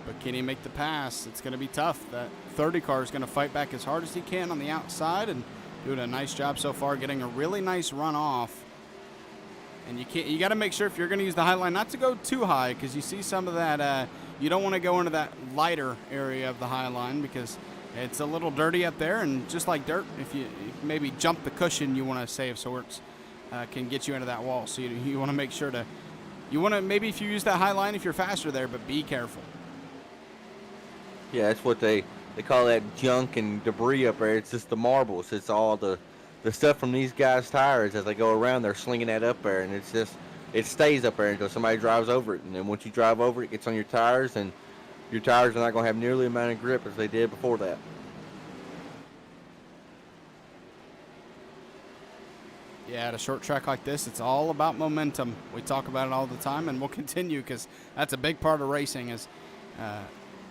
But can he make the pass? It's going to be tough. That 30 car is going to fight back as hard as he can on the outside and doing a nice job so far, getting a really nice run off. And you got to make sure if you're going to use the high line not to go too high, because you see some of that. You don't want to go into that lighter area of the high line because it's a little dirty up there, and just like dirt, if you maybe jump the cushion, you want to save sorts, can get you into that wall. So you want to make sure maybe if you use that high line if you're faster there, but be careful. Yeah, that's what they call that junk and debris up there. It's just the marbles. It's all the stuff from these guys' tires as they go around. They're slinging that up there, and it stays up there until somebody drives over it. And then once you drive over it, it gets on your tires, and your tires are not going to have nearly the amount of grip as they did before that. Yeah, at a short track like this, it's all about momentum. We talk about it all the time, and we'll continue because that's a big part of racing is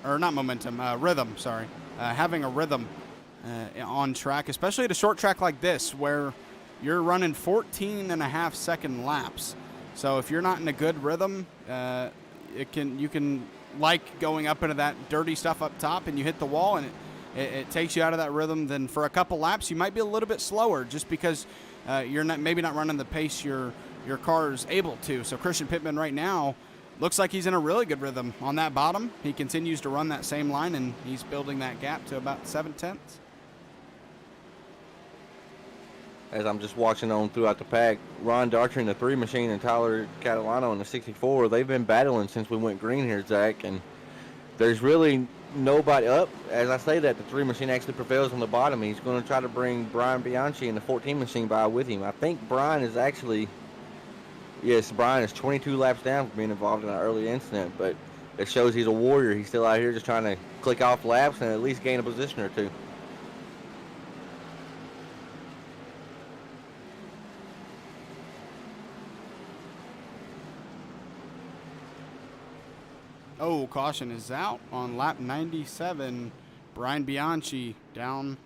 or not momentum, rhythm, sorry. Having a rhythm on track, especially at a short track like this where you're running 14.5-second laps. So if you're not in a good rhythm, you can like going up into that dirty stuff up top and you hit the wall and it takes you out of that rhythm. Then for a couple laps, you might be a little bit slower just because you're maybe not running the pace your car is able to. So Christian Pittman right now looks like he's in a really good rhythm on that bottom. He continues to run that same line, and he's building that gap to about 7/10. As I'm just watching on throughout the pack, Ron Darcher in the 3 machine and Tyler Catalano in the 64, they've been battling since we went green here, Zach, and there's really nobody up. As I say that, the 3 machine actually prevails on the bottom. He's going to try to bring Brian Bianchi in the 14 machine by with him. I think Brian is actually Yes, Brian is 22 laps down for being involved in an early incident, but it shows he's a warrior. He's still out here just trying to click off laps and at least gain a position or two. Oh, caution is out on lap 97. Brian Bianchi down,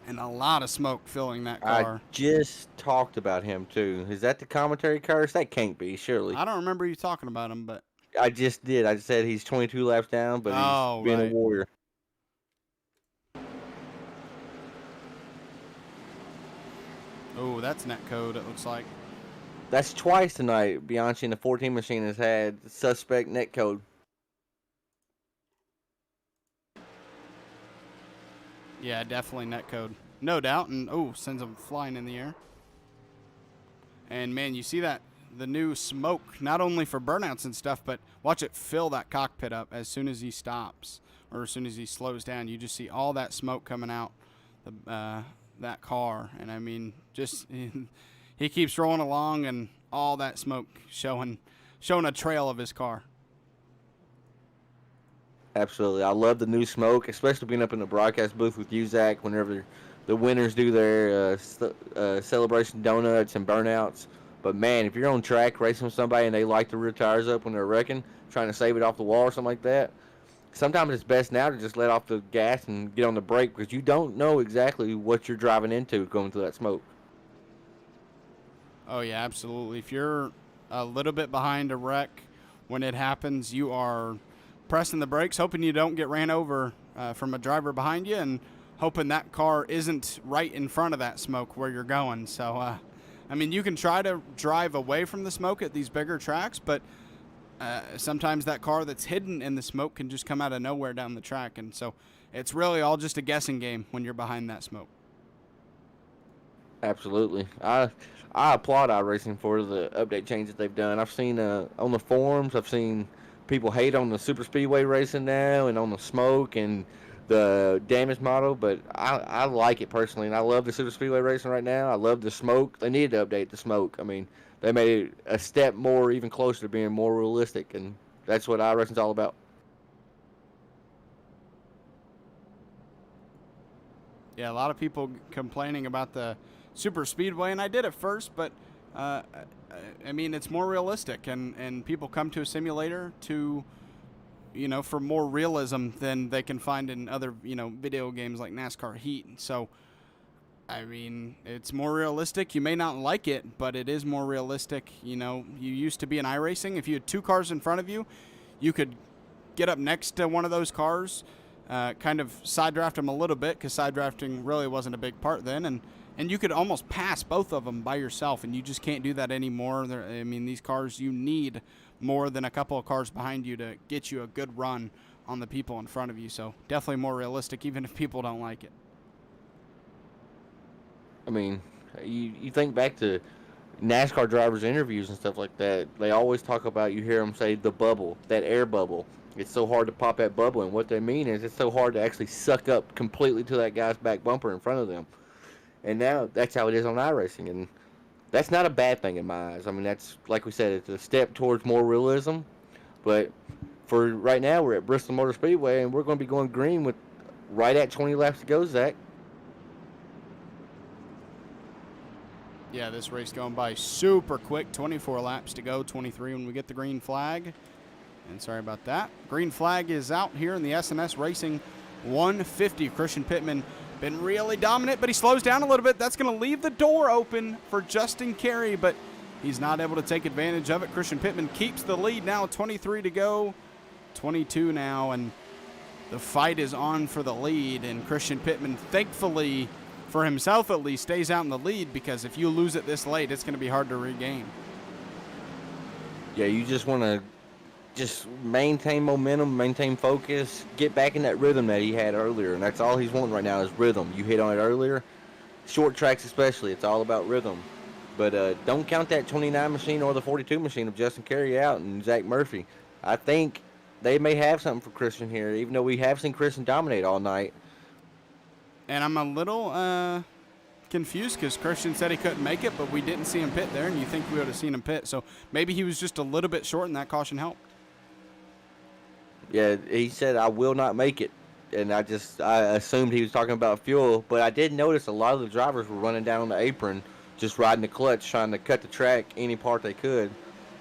and a lot of smoke filling that car. I just talked about him, too. Is that the commentary curse? That can't be, surely. I don't remember you talking about him, but... I just did. I said he's 22 laps down, but he's being a warrior. Oh, that's net code, it looks like. That's twice tonight. Bianchi in the 14 machine has had suspect net code. Yeah, definitely net code. No doubt. And, oh, sends him flying in the air. And, man, you see that, the new smoke, not only for burnouts and stuff, but watch it fill that cockpit up as soon as he stops or as soon as he slows down. You just see all that smoke coming out that car. And, I mean, just he keeps rolling along and all that smoke showing a trail of his car. Absolutely. I love the new smoke, especially being up in the broadcast booth with you, Zach, whenever the winners do their celebration donuts and burnouts. But, man, if you're on track racing with somebody and they light the rear tires up when they're wrecking, trying to save it off the wall or something like that, sometimes it's best now to just let off the gas and get on the brake because you don't know exactly what you're driving into going through that smoke. Oh, yeah, absolutely. If you're a little bit behind a wreck when it happens, you are pressing the brakes, hoping you don't get ran over from a driver behind you and hoping that car isn't right in front of that smoke where you're going. So, I mean, you can try to drive away from the smoke at these bigger tracks, but sometimes that car that's hidden in the smoke can just come out of nowhere down the track. And so it's really all just a guessing game when you're behind that smoke. Absolutely. I applaud iRacing for the update changes they've done. I've seen on the forums, I've seen people hate on the super speedway racing now and on the smoke and the damage model, but I like it personally, and I love the super speedway racing right now. I love the smoke. They needed to update the smoke. I mean, they made it a step more, even closer to being more realistic, and that's what iRacing's all about. Yeah, a lot of people complaining about the super speedway, and I did at first, but I mean, it's more realistic, and people come to a simulator to, for more realism than they can find in other, video games like NASCAR Heat. So, I mean, it's more realistic. You may not like it, but it is more realistic. You used to be in iRacing. If you had two cars in front of you, you could get up next to one of those cars, kind of side draft them a little bit, because side drafting really wasn't a big part then, and you could almost pass both of them by yourself, and you just can't do that anymore. I mean, these cars, you need more than a couple of cars behind you to get you a good run on the people in front of you. So definitely more realistic, even if people don't like it. I mean, you think back to NASCAR drivers' interviews and stuff like that. They always talk about, you hear them say, the bubble, that air bubble. It's so hard to pop that bubble, and what they mean is it's so hard to actually suck up completely to that guy's back bumper in front of them. And now that's how it is on iRacing, and that's not a bad thing in my eyes. I mean, that's, like we said, it's a step towards more realism. But for right now, we're at Bristol Motor Speedway, and we're going to be going green with right at 20 laps to go, Zach. Yeah, this race going by super quick. 24 laps to go, 23 when we get the green flag. And sorry about that. Green flag is out here in the SNS Racing 150. Christian Pittman been really dominant, but he slows down a little bit. That's going to leave the door open for Justin Carey, but he's not able to take advantage of it. Christian Pittman keeps the lead now, 23 to go, 22 now, and the fight is on for the lead. And Christian Pittman, thankfully, for himself at least, stays out in the lead, because if you lose it this late, it's going to be hard to regain. Yeah, you just want to just maintain momentum, maintain focus, get back in that rhythm that he had earlier, and that's all he's wanting right now is rhythm. You hit on it earlier. Short tracks especially, it's all about rhythm. But don't count that 29 machine or the 42 machine of Justin Carey out and Zach Murphy. I think they may have something for Christian here, even though we have seen Christian dominate all night. And I'm a little confused because Christian said he couldn't make it, but we didn't see him pit there, and you think we would have seen him pit. So maybe he was just a little bit short, and that caution helped. Yeah, he said, I will not make it. And I assumed he was talking about fuel. But I did notice a lot of the drivers were running down on the apron, just riding the clutch, trying to cut the track any part they could.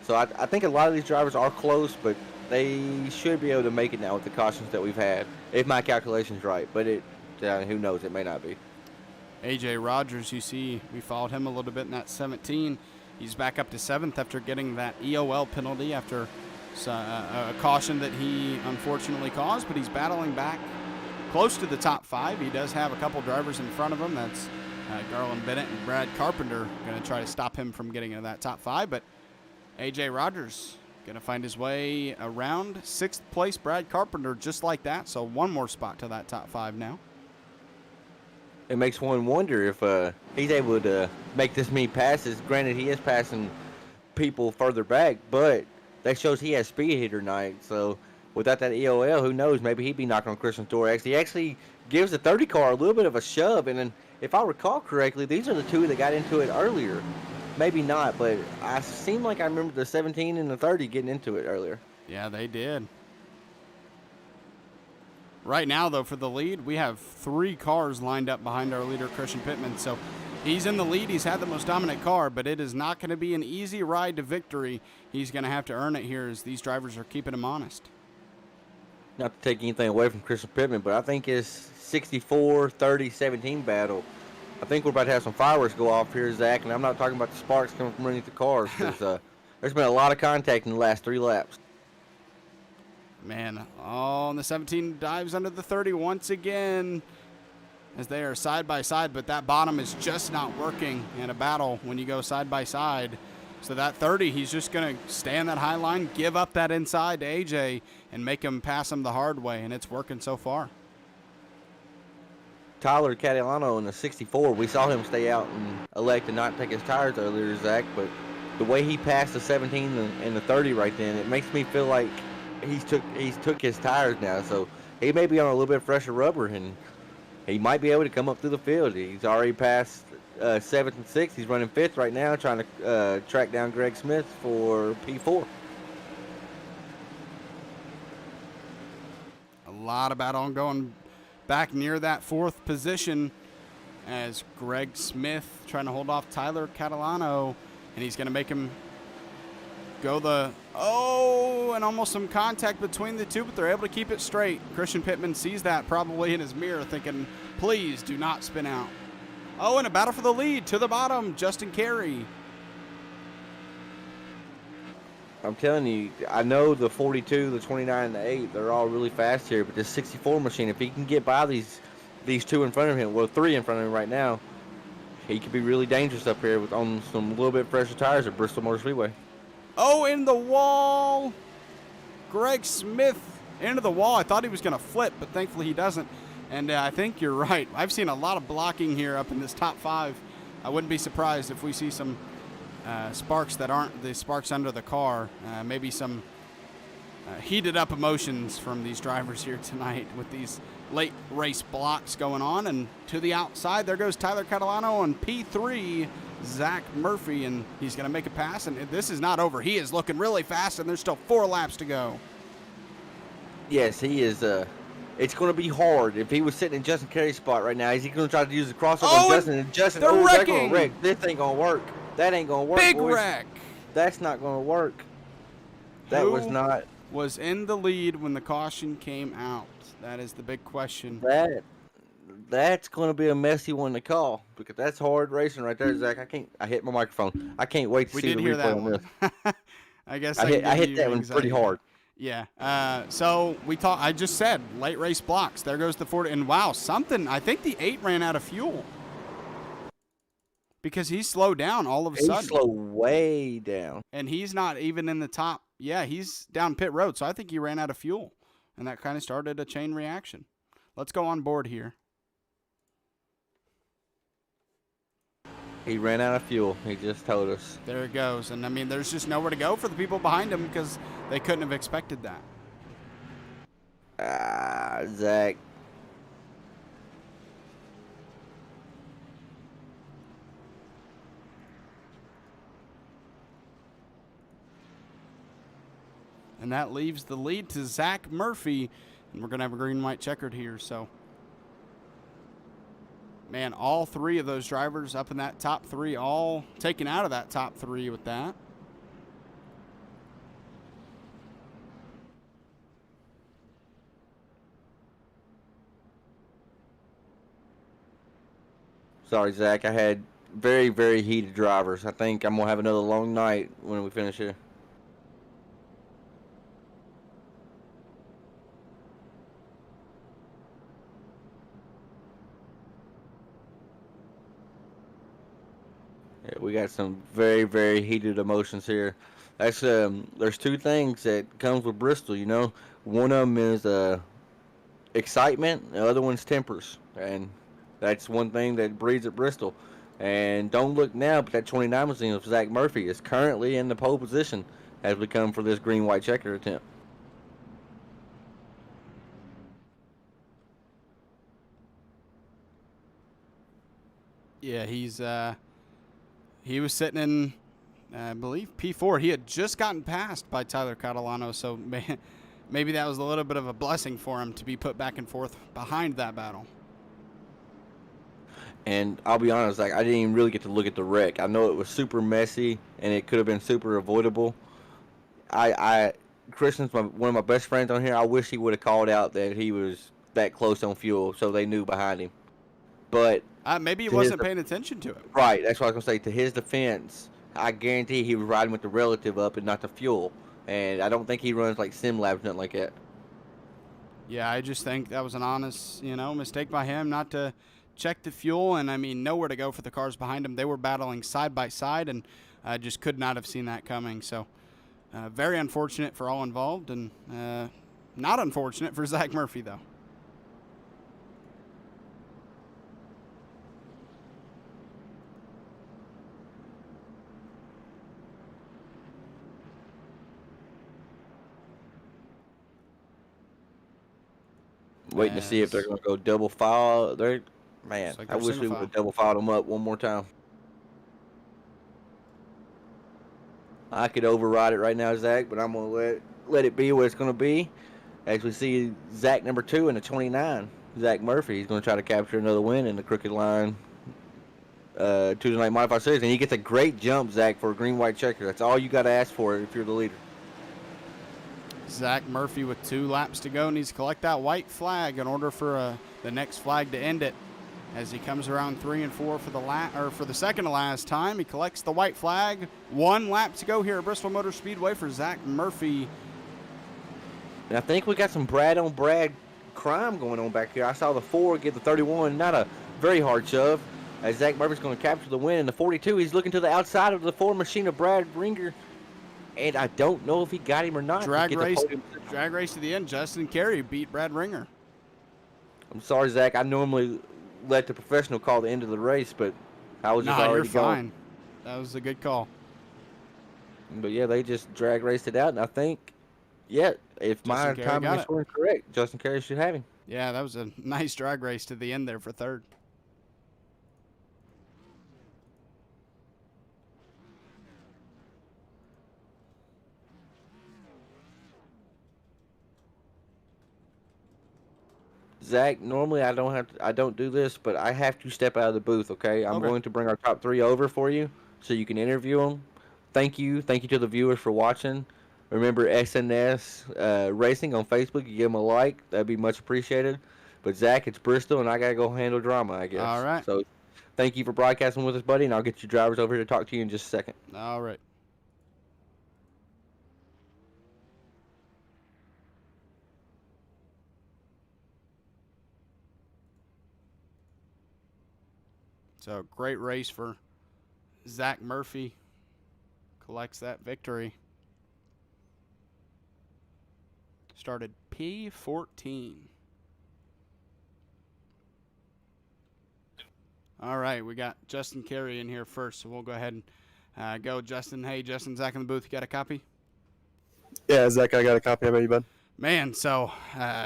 So I think a lot of these drivers are close, but they should be able to make it now with the cautions that we've had, if my calculation's right. But who knows? It may not be. A.J. Rogers, you see, we followed him a little bit in that 17. He's back up to 7th after getting that EOL penalty after a caution that he unfortunately caused, but he's battling back close to the top 5. He does have a couple drivers in front of him. That's Garland Bennett and Brad Carpenter going to try to stop him from getting into that top 5, but A.J. Rogers going to find his way around 6th place Brad Carpenter just like that, so one more spot to that top 5 now. It makes one wonder if he's able to make this many passes. Granted, he is passing people further back, but that shows he has speed here tonight. So without that EOL, who knows? Maybe he'd be knocking on Christian's door. He actually gives the 30 car a little bit of a shove. And then, if I recall correctly, these are the two that got into it earlier. Maybe not, but I seem like I remember the 17 and the 30 getting into it earlier. Yeah, they did. Right now, though, for the lead, we have 3 cars lined up behind our leader, Christian Pittman. So he's in the lead. He's had the most dominant car, but it is not going to be an easy ride to victory. He's going to have to earn it here as these drivers are keeping him honest. Not to take anything away from Christian Pittman, but I think his 64, 30, 17 battle, I think we're about to have some fireworks go off here, Zach, and I'm not talking about the sparks coming from underneath the cars, because there's been a lot of contact in the last 3 laps. Man, and the 17 dives under the 30 once again as they are side by side, but that bottom is just not working in a battle when you go side by side. So that 30, he's just going to stay on that high line, give up that inside to AJ, and make him pass him the hard way, and it's working so far. Tyler Catalano in the 64, we saw him stay out and elect to not take his tires earlier, Zach, but the way he passed the 17 and the 30 right then, it makes me feel like he's took his tires now, so he may be on a little bit fresher rubber, and he might be able to come up through the field. He's already passed 7th and 6th. He's running 5th right now, trying to track down Greg Smith for P4. A lot of battle going back near that 4th position as Greg Smith trying to hold off Tyler Catalano, and he's going to make him go and almost some contact between the two, but they're able to keep it straight. Christian Pittman sees that probably in his mirror thinking, please do not spin out. And a battle for the lead to the bottom, Justin Carey. I'm telling you, I know the 42, the 29, and the 8, they're all really fast here, but this 64 machine, if he can get by these 2 in front of him, well, 3 in front of him right now, he could be really dangerous up here on some little bit fresher tires at Bristol Motor Speedway. In the wall. Greg Smith into the wall. I thought he was going to flip, but thankfully he doesn't. And I think you're right. I've seen a lot of blocking here up in this top 5. I wouldn't be surprised if we see some sparks that aren't the sparks under the car. Maybe some heated up emotions from these drivers here tonight with these late race blocks going on. And to the outside, there goes Tyler Catalano on P3. Zach Murphy, and he's going to make a pass, and this is not over. He is looking really fast, and there's still 4 laps to go. Yes, he is. It's going to be hard. If he was sitting in Justin Carey's spot right now, is he going to try to use the crossover on Justin? And Justin, they're they're going wrecking. to wreck. This ain't going to work. That ain't going to work. Big boys. wreck. That's not going to work. That was not. Was in the lead when the caution came out? That is the big question. That's going to be a messy one to call, because that's hard racing right there, Zach. I hit my microphone. I can't wait to see the replay on this. I guess I hit that one pretty hard. Yeah. So I just said late race blocks. There goes the 40, and wow, I think the 8 ran out of fuel because he slowed down all of a sudden. He slowed way down, and he's not even in the top. Yeah, he's down pit road, so I think he ran out of fuel, and that kind of started a chain reaction. Let's go on board here. He ran out of fuel. He just told us. There it goes. And, I mean, there's just nowhere to go for the people behind him because they couldn't have expected that. Zach. And that leaves the lead to Zach Murphy. And we're going to have a green-white checkered here. So, man, all three of those drivers up in that top three, all taken out of that top three with that. Sorry, Zach. I had very, very heated drivers. I think I'm going to have another long night when we finish here. Yeah, we got some very, very heated emotions here. That's there's two things that comes with Bristol, you know. One of them is excitement, the other one's tempers, and that's one thing that breeds at Bristol. And don't look now, but that 29 machine of Zach Murphy is currently in the pole position as we come for this green-white checker attempt. Yeah, he was sitting in, I believe, P4. He had just gotten passed by Tyler Catalano, so maybe that was a little bit of a blessing for him to be put back and forth behind that battle. And I'll be honest, like I didn't even really get to look at the wreck. I know it was super messy and it could have been super avoidable. Christian's one of my best friends on here. I wish he would have called out that he was that close on fuel, so they knew behind him. But maybe he wasn't paying attention to it. Right, that's what I was gonna say. To his defense, I guarantee he was riding with the relative up and not the fuel. And I don't think he runs like sim labs, nothing like that. Yeah, I just think that was an honest, mistake by him not to check the fuel, and I mean nowhere to go for the cars behind him. They were battling side by side, and I just could not have seen that coming. So very unfortunate for all involved, and not unfortunate for Zach Murphy though. Waiting to see if they're going to go double file. Man, like I wish we would have double filed them up one more time. I could override it right now, Zach, but I'm going to let it be what it's going to be. As we see Zach number 2 in the 29, Zach Murphy. He's going to try to capture another win in the Crooked Line Tuesday Night Modified Series. And he gets a great jump, Zach, for a green-white checker. That's all you got to ask for if you're the leader. Zach Murphy with 2 laps to go needs to collect that white flag in order for the next flag to end it. As he comes around 3 and 4 for the second to last time, he collects the white flag. 1 lap to go here at Bristol Motor Speedway for Zach Murphy. And I think we got some Brad on Brad crime going on back here. I saw the 4 give the 31 not a very hard shove. As Zach Murphy's going to capture the win in the 42, he's looking to the outside of the 4 machine of Brad Ringer. And I don't know if he got him or not. Drag race to the end. Justin Carey beat Brad Ringer. I'm sorry, Zach. I normally let the professional call the end of the race, but I was just already you're fine. going. That was a good call. But yeah, they just drag raced it out, and I think, if my timing is correct, Justin Carey should have him. Yeah, that was a nice drag race to the end there for third. Zach, normally I don't do this, but I have to step out of the booth, okay? I'm going to bring our top 3 over for you so you can interview them. Thank you to the viewers for watching. Remember SNS Racing on Facebook. You give them a like. That'd be much appreciated. But Zach, it's Bristol, and I got to go handle drama, I guess. All right. So thank you for broadcasting with us, buddy, and I'll get you drivers over here to talk to you in just a second. All right. So great race for Zach Murphy. Collects that victory. Started P14. All right, we got Justin Carey in here first, so we'll go ahead and go. Justin, hey, Justin, Zach in the booth, you got a copy? Yeah, Zach, I got a copy. How about you, bud? Man, so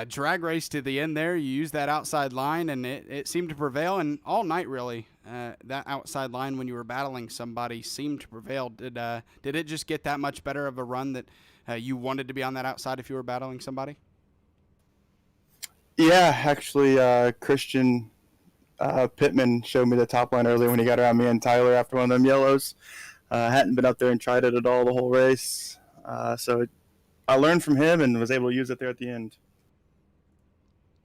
drag race to the end there. You used that outside line, and it seemed to prevail. And all night, really, that outside line when you were battling somebody seemed to prevail. Did it just get that much better of a run that you wanted to be on that outside if you were battling somebody? Yeah, actually, Christian Pittman showed me the top line early when he got around me and Tyler after one of them yellows. Hadn't been up there and tried it at all the whole race. So I learned from him and was able to use it there at the end.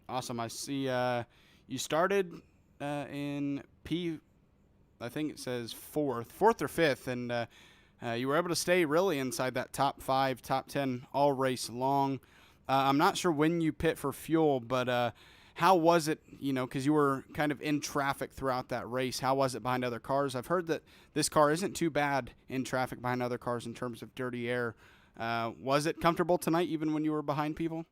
Awesome. I see you started in P, I think it says fourth or fifth, and you were able to stay really inside that top 5, top 10 all race long. I'm not sure when you pit for fuel, but how was it, because you were kind of in traffic throughout that race? How was it behind other cars? I've heard that this car isn't too bad in traffic behind other cars in terms of dirty air. Was it comfortable tonight even when you were behind people?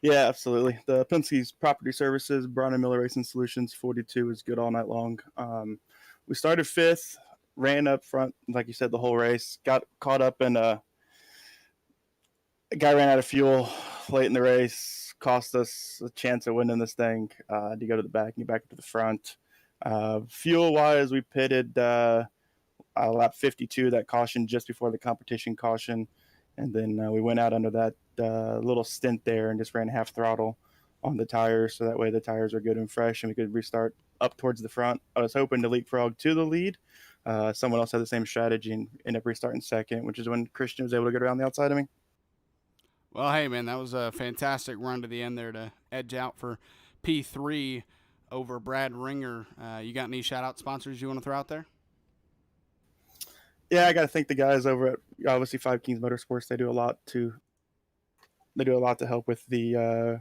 Yeah, absolutely. The Penske's Property Services, Brown and Miller Racing Solutions 42 was good all night long. We started 5th, ran up front, like you said, the whole race. Got caught up in a guy ran out of fuel late in the race, cost us a chance of winning this thing. To go to the back and get back to the front. Fuel-wise, we pitted lap 52, that caution just before the competition caution. And then we went out under that little stint there and just ran half throttle on the tires. So that way the tires are good and fresh and we could restart up towards the front. I was hoping to leapfrog to the lead. Someone else had the same strategy and ended up restarting second, which is when Christian was able to get around the outside of me. Well, hey, man, that was a fantastic run to the end there to edge out for P3 over Brad Ringer. You got any shout-out sponsors you want to throw out there? Yeah, I got to thank the guys over at obviously Five Kings Motorsports. They do a lot to help with the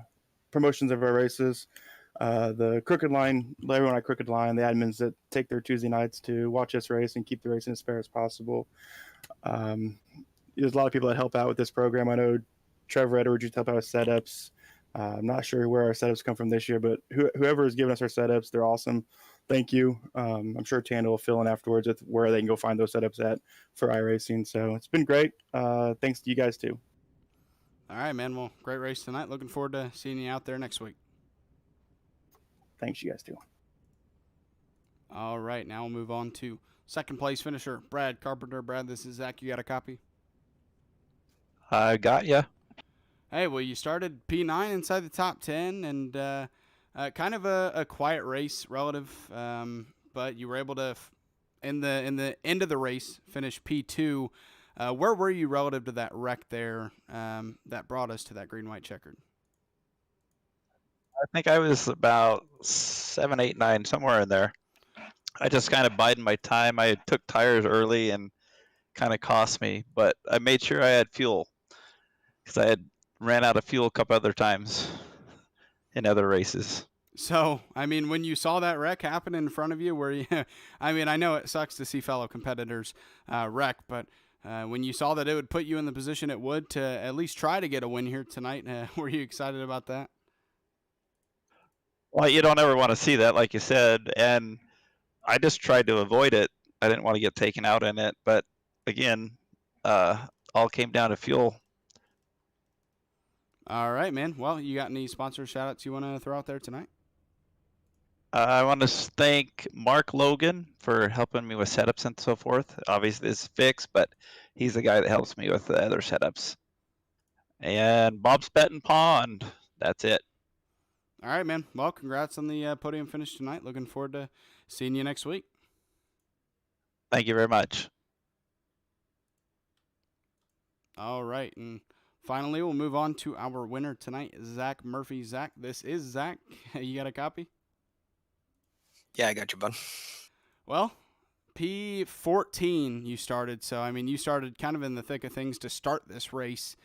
promotions of our races. The Crooked Line, everyone at Crooked Line, the admins that take their Tuesday nights to watch us race and keep the racing as fair as possible. There's a lot of people that help out with this program. I know Trevor Edwards used to help out with setups. I'm not sure where our setups come from this year, but whoever has given us our setups, they're awesome. Thank you. I'm sure Tanda will fill in afterwards with where they can go find those setups at for iRacing. So it's been great. Thanks to you guys too. All right, man. Well, great race tonight. Looking forward to seeing you out there next week. Thanks, you guys too. All right, now we'll move on to second place finisher, Brad Carpenter. Brad, this is Zach. You got a copy? I got ya. Hey, well, you started P9 inside the top 10 and kind of a quiet race relative, but you were able to, in the end of the race, finish P2. Where were you relative to that wreck there that brought us to that green-white checkered? I think I was about 7, 8, 9, somewhere in there. I just kind of bided my time. I took tires early and kind of cost me, but I made sure I had fuel because I had ran out of fuel a couple other times in other races. So, I mean, when you saw that wreck happen in front of you, were you, I mean, I know it sucks to see fellow competitors wreck, but when you saw that it would put you in the position it would to at least try to get a win here tonight, were you excited about that? Well, you don't ever want to see that, like you said, and I just tried to avoid it. I didn't want to get taken out in it, but again, all came down to fuel. All right, man. Well, you got any sponsor shout-outs you want to throw out there tonight? I want to thank Mark Logan for helping me with setups and so forth. Obviously, this is fixed, but he's the guy that helps me with the other setups. And Bob Spettin Pond. That's it. All right, man. Well, congrats on the podium finish tonight. Looking forward to seeing you next week. Thank you very much. All right, and finally, we'll move on to our winner tonight, Zach Murphy. Zach, this is Zach. You got a copy? Yeah, I got you, bud. Well, P14 you started, so, I mean, you started kind of in the thick of things to start this race.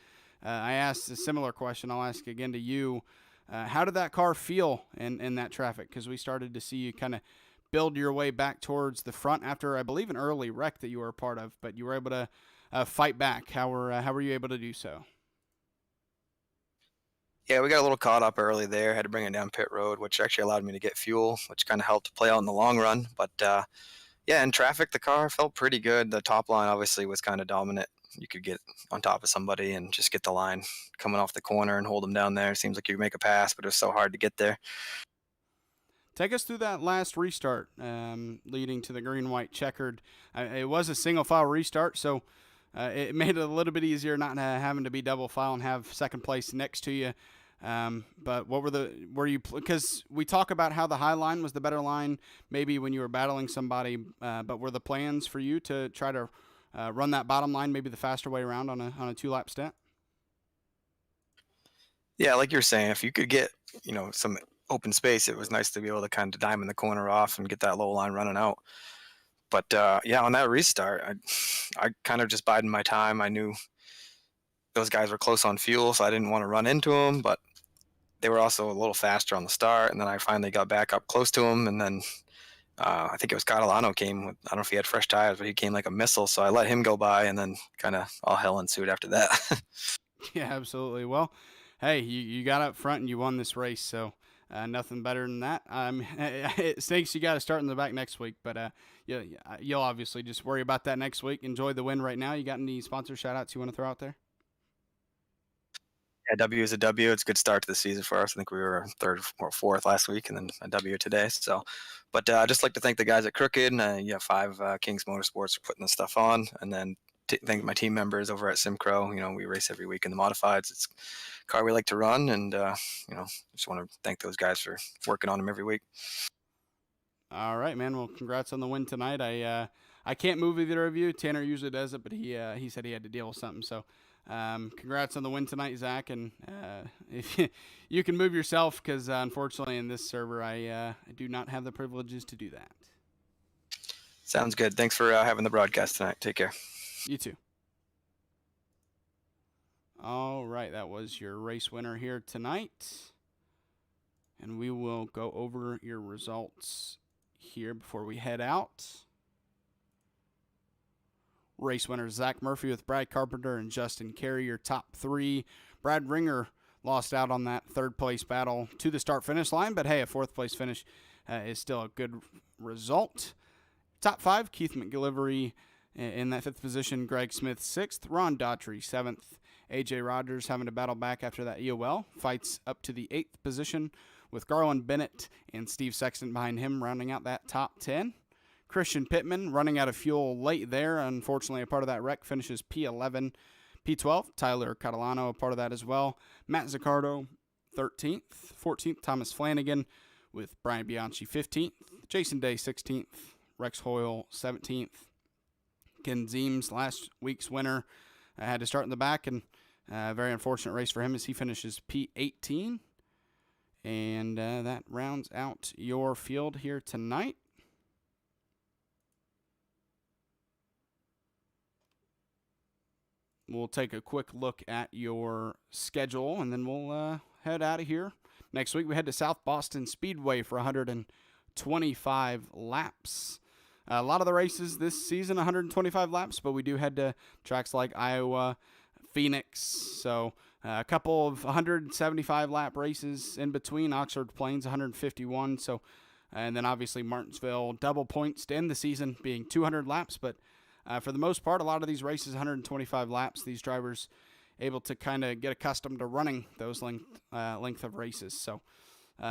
I asked a similar question. I'll ask again to you. How did that car feel in that traffic? Because we started to see you kind of build your way back towards the front after, I believe, an early wreck that you were a part of, but you were able to fight back. How were you able to do so? Yeah, we got a little caught up early there. Had to bring it down pit road, which actually allowed me to get fuel, which kind of helped play out in the long run. But yeah, in traffic, the car felt pretty good. The top line obviously was kind of dominant. You could get on top of somebody and just get the line coming off the corner and hold them down there. It seems like you make a pass, but it was so hard to get there. Take us through that last restart leading to the green-white checkered. It was a single-file restart, so it made it a little bit easier not having to be double file and have second place next to you. But what were you, because we talk about how the high line was the better line, maybe when you were battling somebody, but were the plans for you to try to run that bottom line, maybe the faster way around on a 2-lap stint? Yeah, like you're saying, if you could get, some open space, it was nice to be able to kind of diamond the corner off and get that low line running out. But yeah, on that restart, I kind of just bided my time. I knew those guys were close on fuel, so I didn't want to run into them, but they were also a little faster on the start. And then I finally got back up close to them, and then I think it was Catalano came with, I don't know if he had fresh tires, but he came like a missile, so I let him go by, and then kind of all hell ensued after that. Yeah, absolutely. Well, hey, you got up front and you won this race, so nothing better than that. It stinks you got to start in the back next week, but you'll obviously just worry about that next week. Enjoy the win right now. You got any sponsor shout-outs you want to throw out there? Yeah, W is a W. It's a good start to the season for us. I think we were third or fourth last week, and then a W today. So, but I'd just like to thank the guys at Crooked and 5 Kings Motorsports for putting this stuff on, and then thank my team members over at Simcro. We race every week in the modifieds. It's a car we like to run, and just want to thank those guys for working on them every week. All right, man. Well, congrats on the win tonight. I can't move either of you. Tanner usually does it, but he said he had to deal with something. So, congrats on the win tonight, Zach. And if you can move yourself, because unfortunately in this server I do not have the privileges to do that. Sounds good. Thanks for having the broadcast tonight. Take care. You too. All right, that was your race winner here tonight. And we will go over your results here before we head out. Race winner Zach Murphy with Brad Carpenter and Justin Carey, your top 3. Brad Ringer lost out on that third place battle to the start finish line, but hey, a 4th place finish is still a good result. Top 5, Keith McGillivray in that 5th position, Greg Smith 6th, Ron Daughtry 7th, AJ Rogers having to battle back after that EOL, fights up to the 8th position with Garland Bennett and Steve Sexton behind him, rounding out that top 10. Christian Pittman running out of fuel late there. Unfortunately, a part of that wreck finishes P11. P12, Tyler Catalano, a part of that as well. Matt Zaccardo, 13th. 14th, Thomas Flanagan with Brian Bianchi, 15th. Jason Day, 16th. Rex Hoyle, 17th. Ken Zeems, last week's winner, had to start in the back, and a very unfortunate race for him as he finishes P18. And that rounds out your field here tonight. We'll take a quick look at your schedule, and then we'll head out of here. Next week, we head to South Boston Speedway for 125 laps. A lot of the races this season, 125 laps, but we do head to tracks like Iowa, Phoenix, so a couple of 175 lap races in between. Oxford Plains, 151, so, and then obviously Martinsville, double points to end the season being 200 laps, but for the most part, a lot of these races, 125 laps, these drivers able to kind of get accustomed to running those length of races. So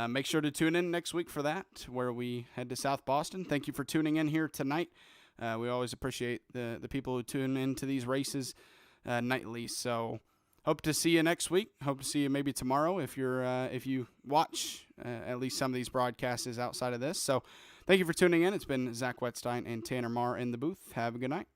make sure to tune in next week for that, where we head to South Boston. Thank you for tuning in here tonight. We always appreciate the people who tune into these races nightly. So hope to see you next week. Hope to see you maybe tomorrow if you watch at least some of these broadcasts outside of this. So thank you for tuning in. It's been Zach Wetstein and Tanner Marr in the booth. Have a good night.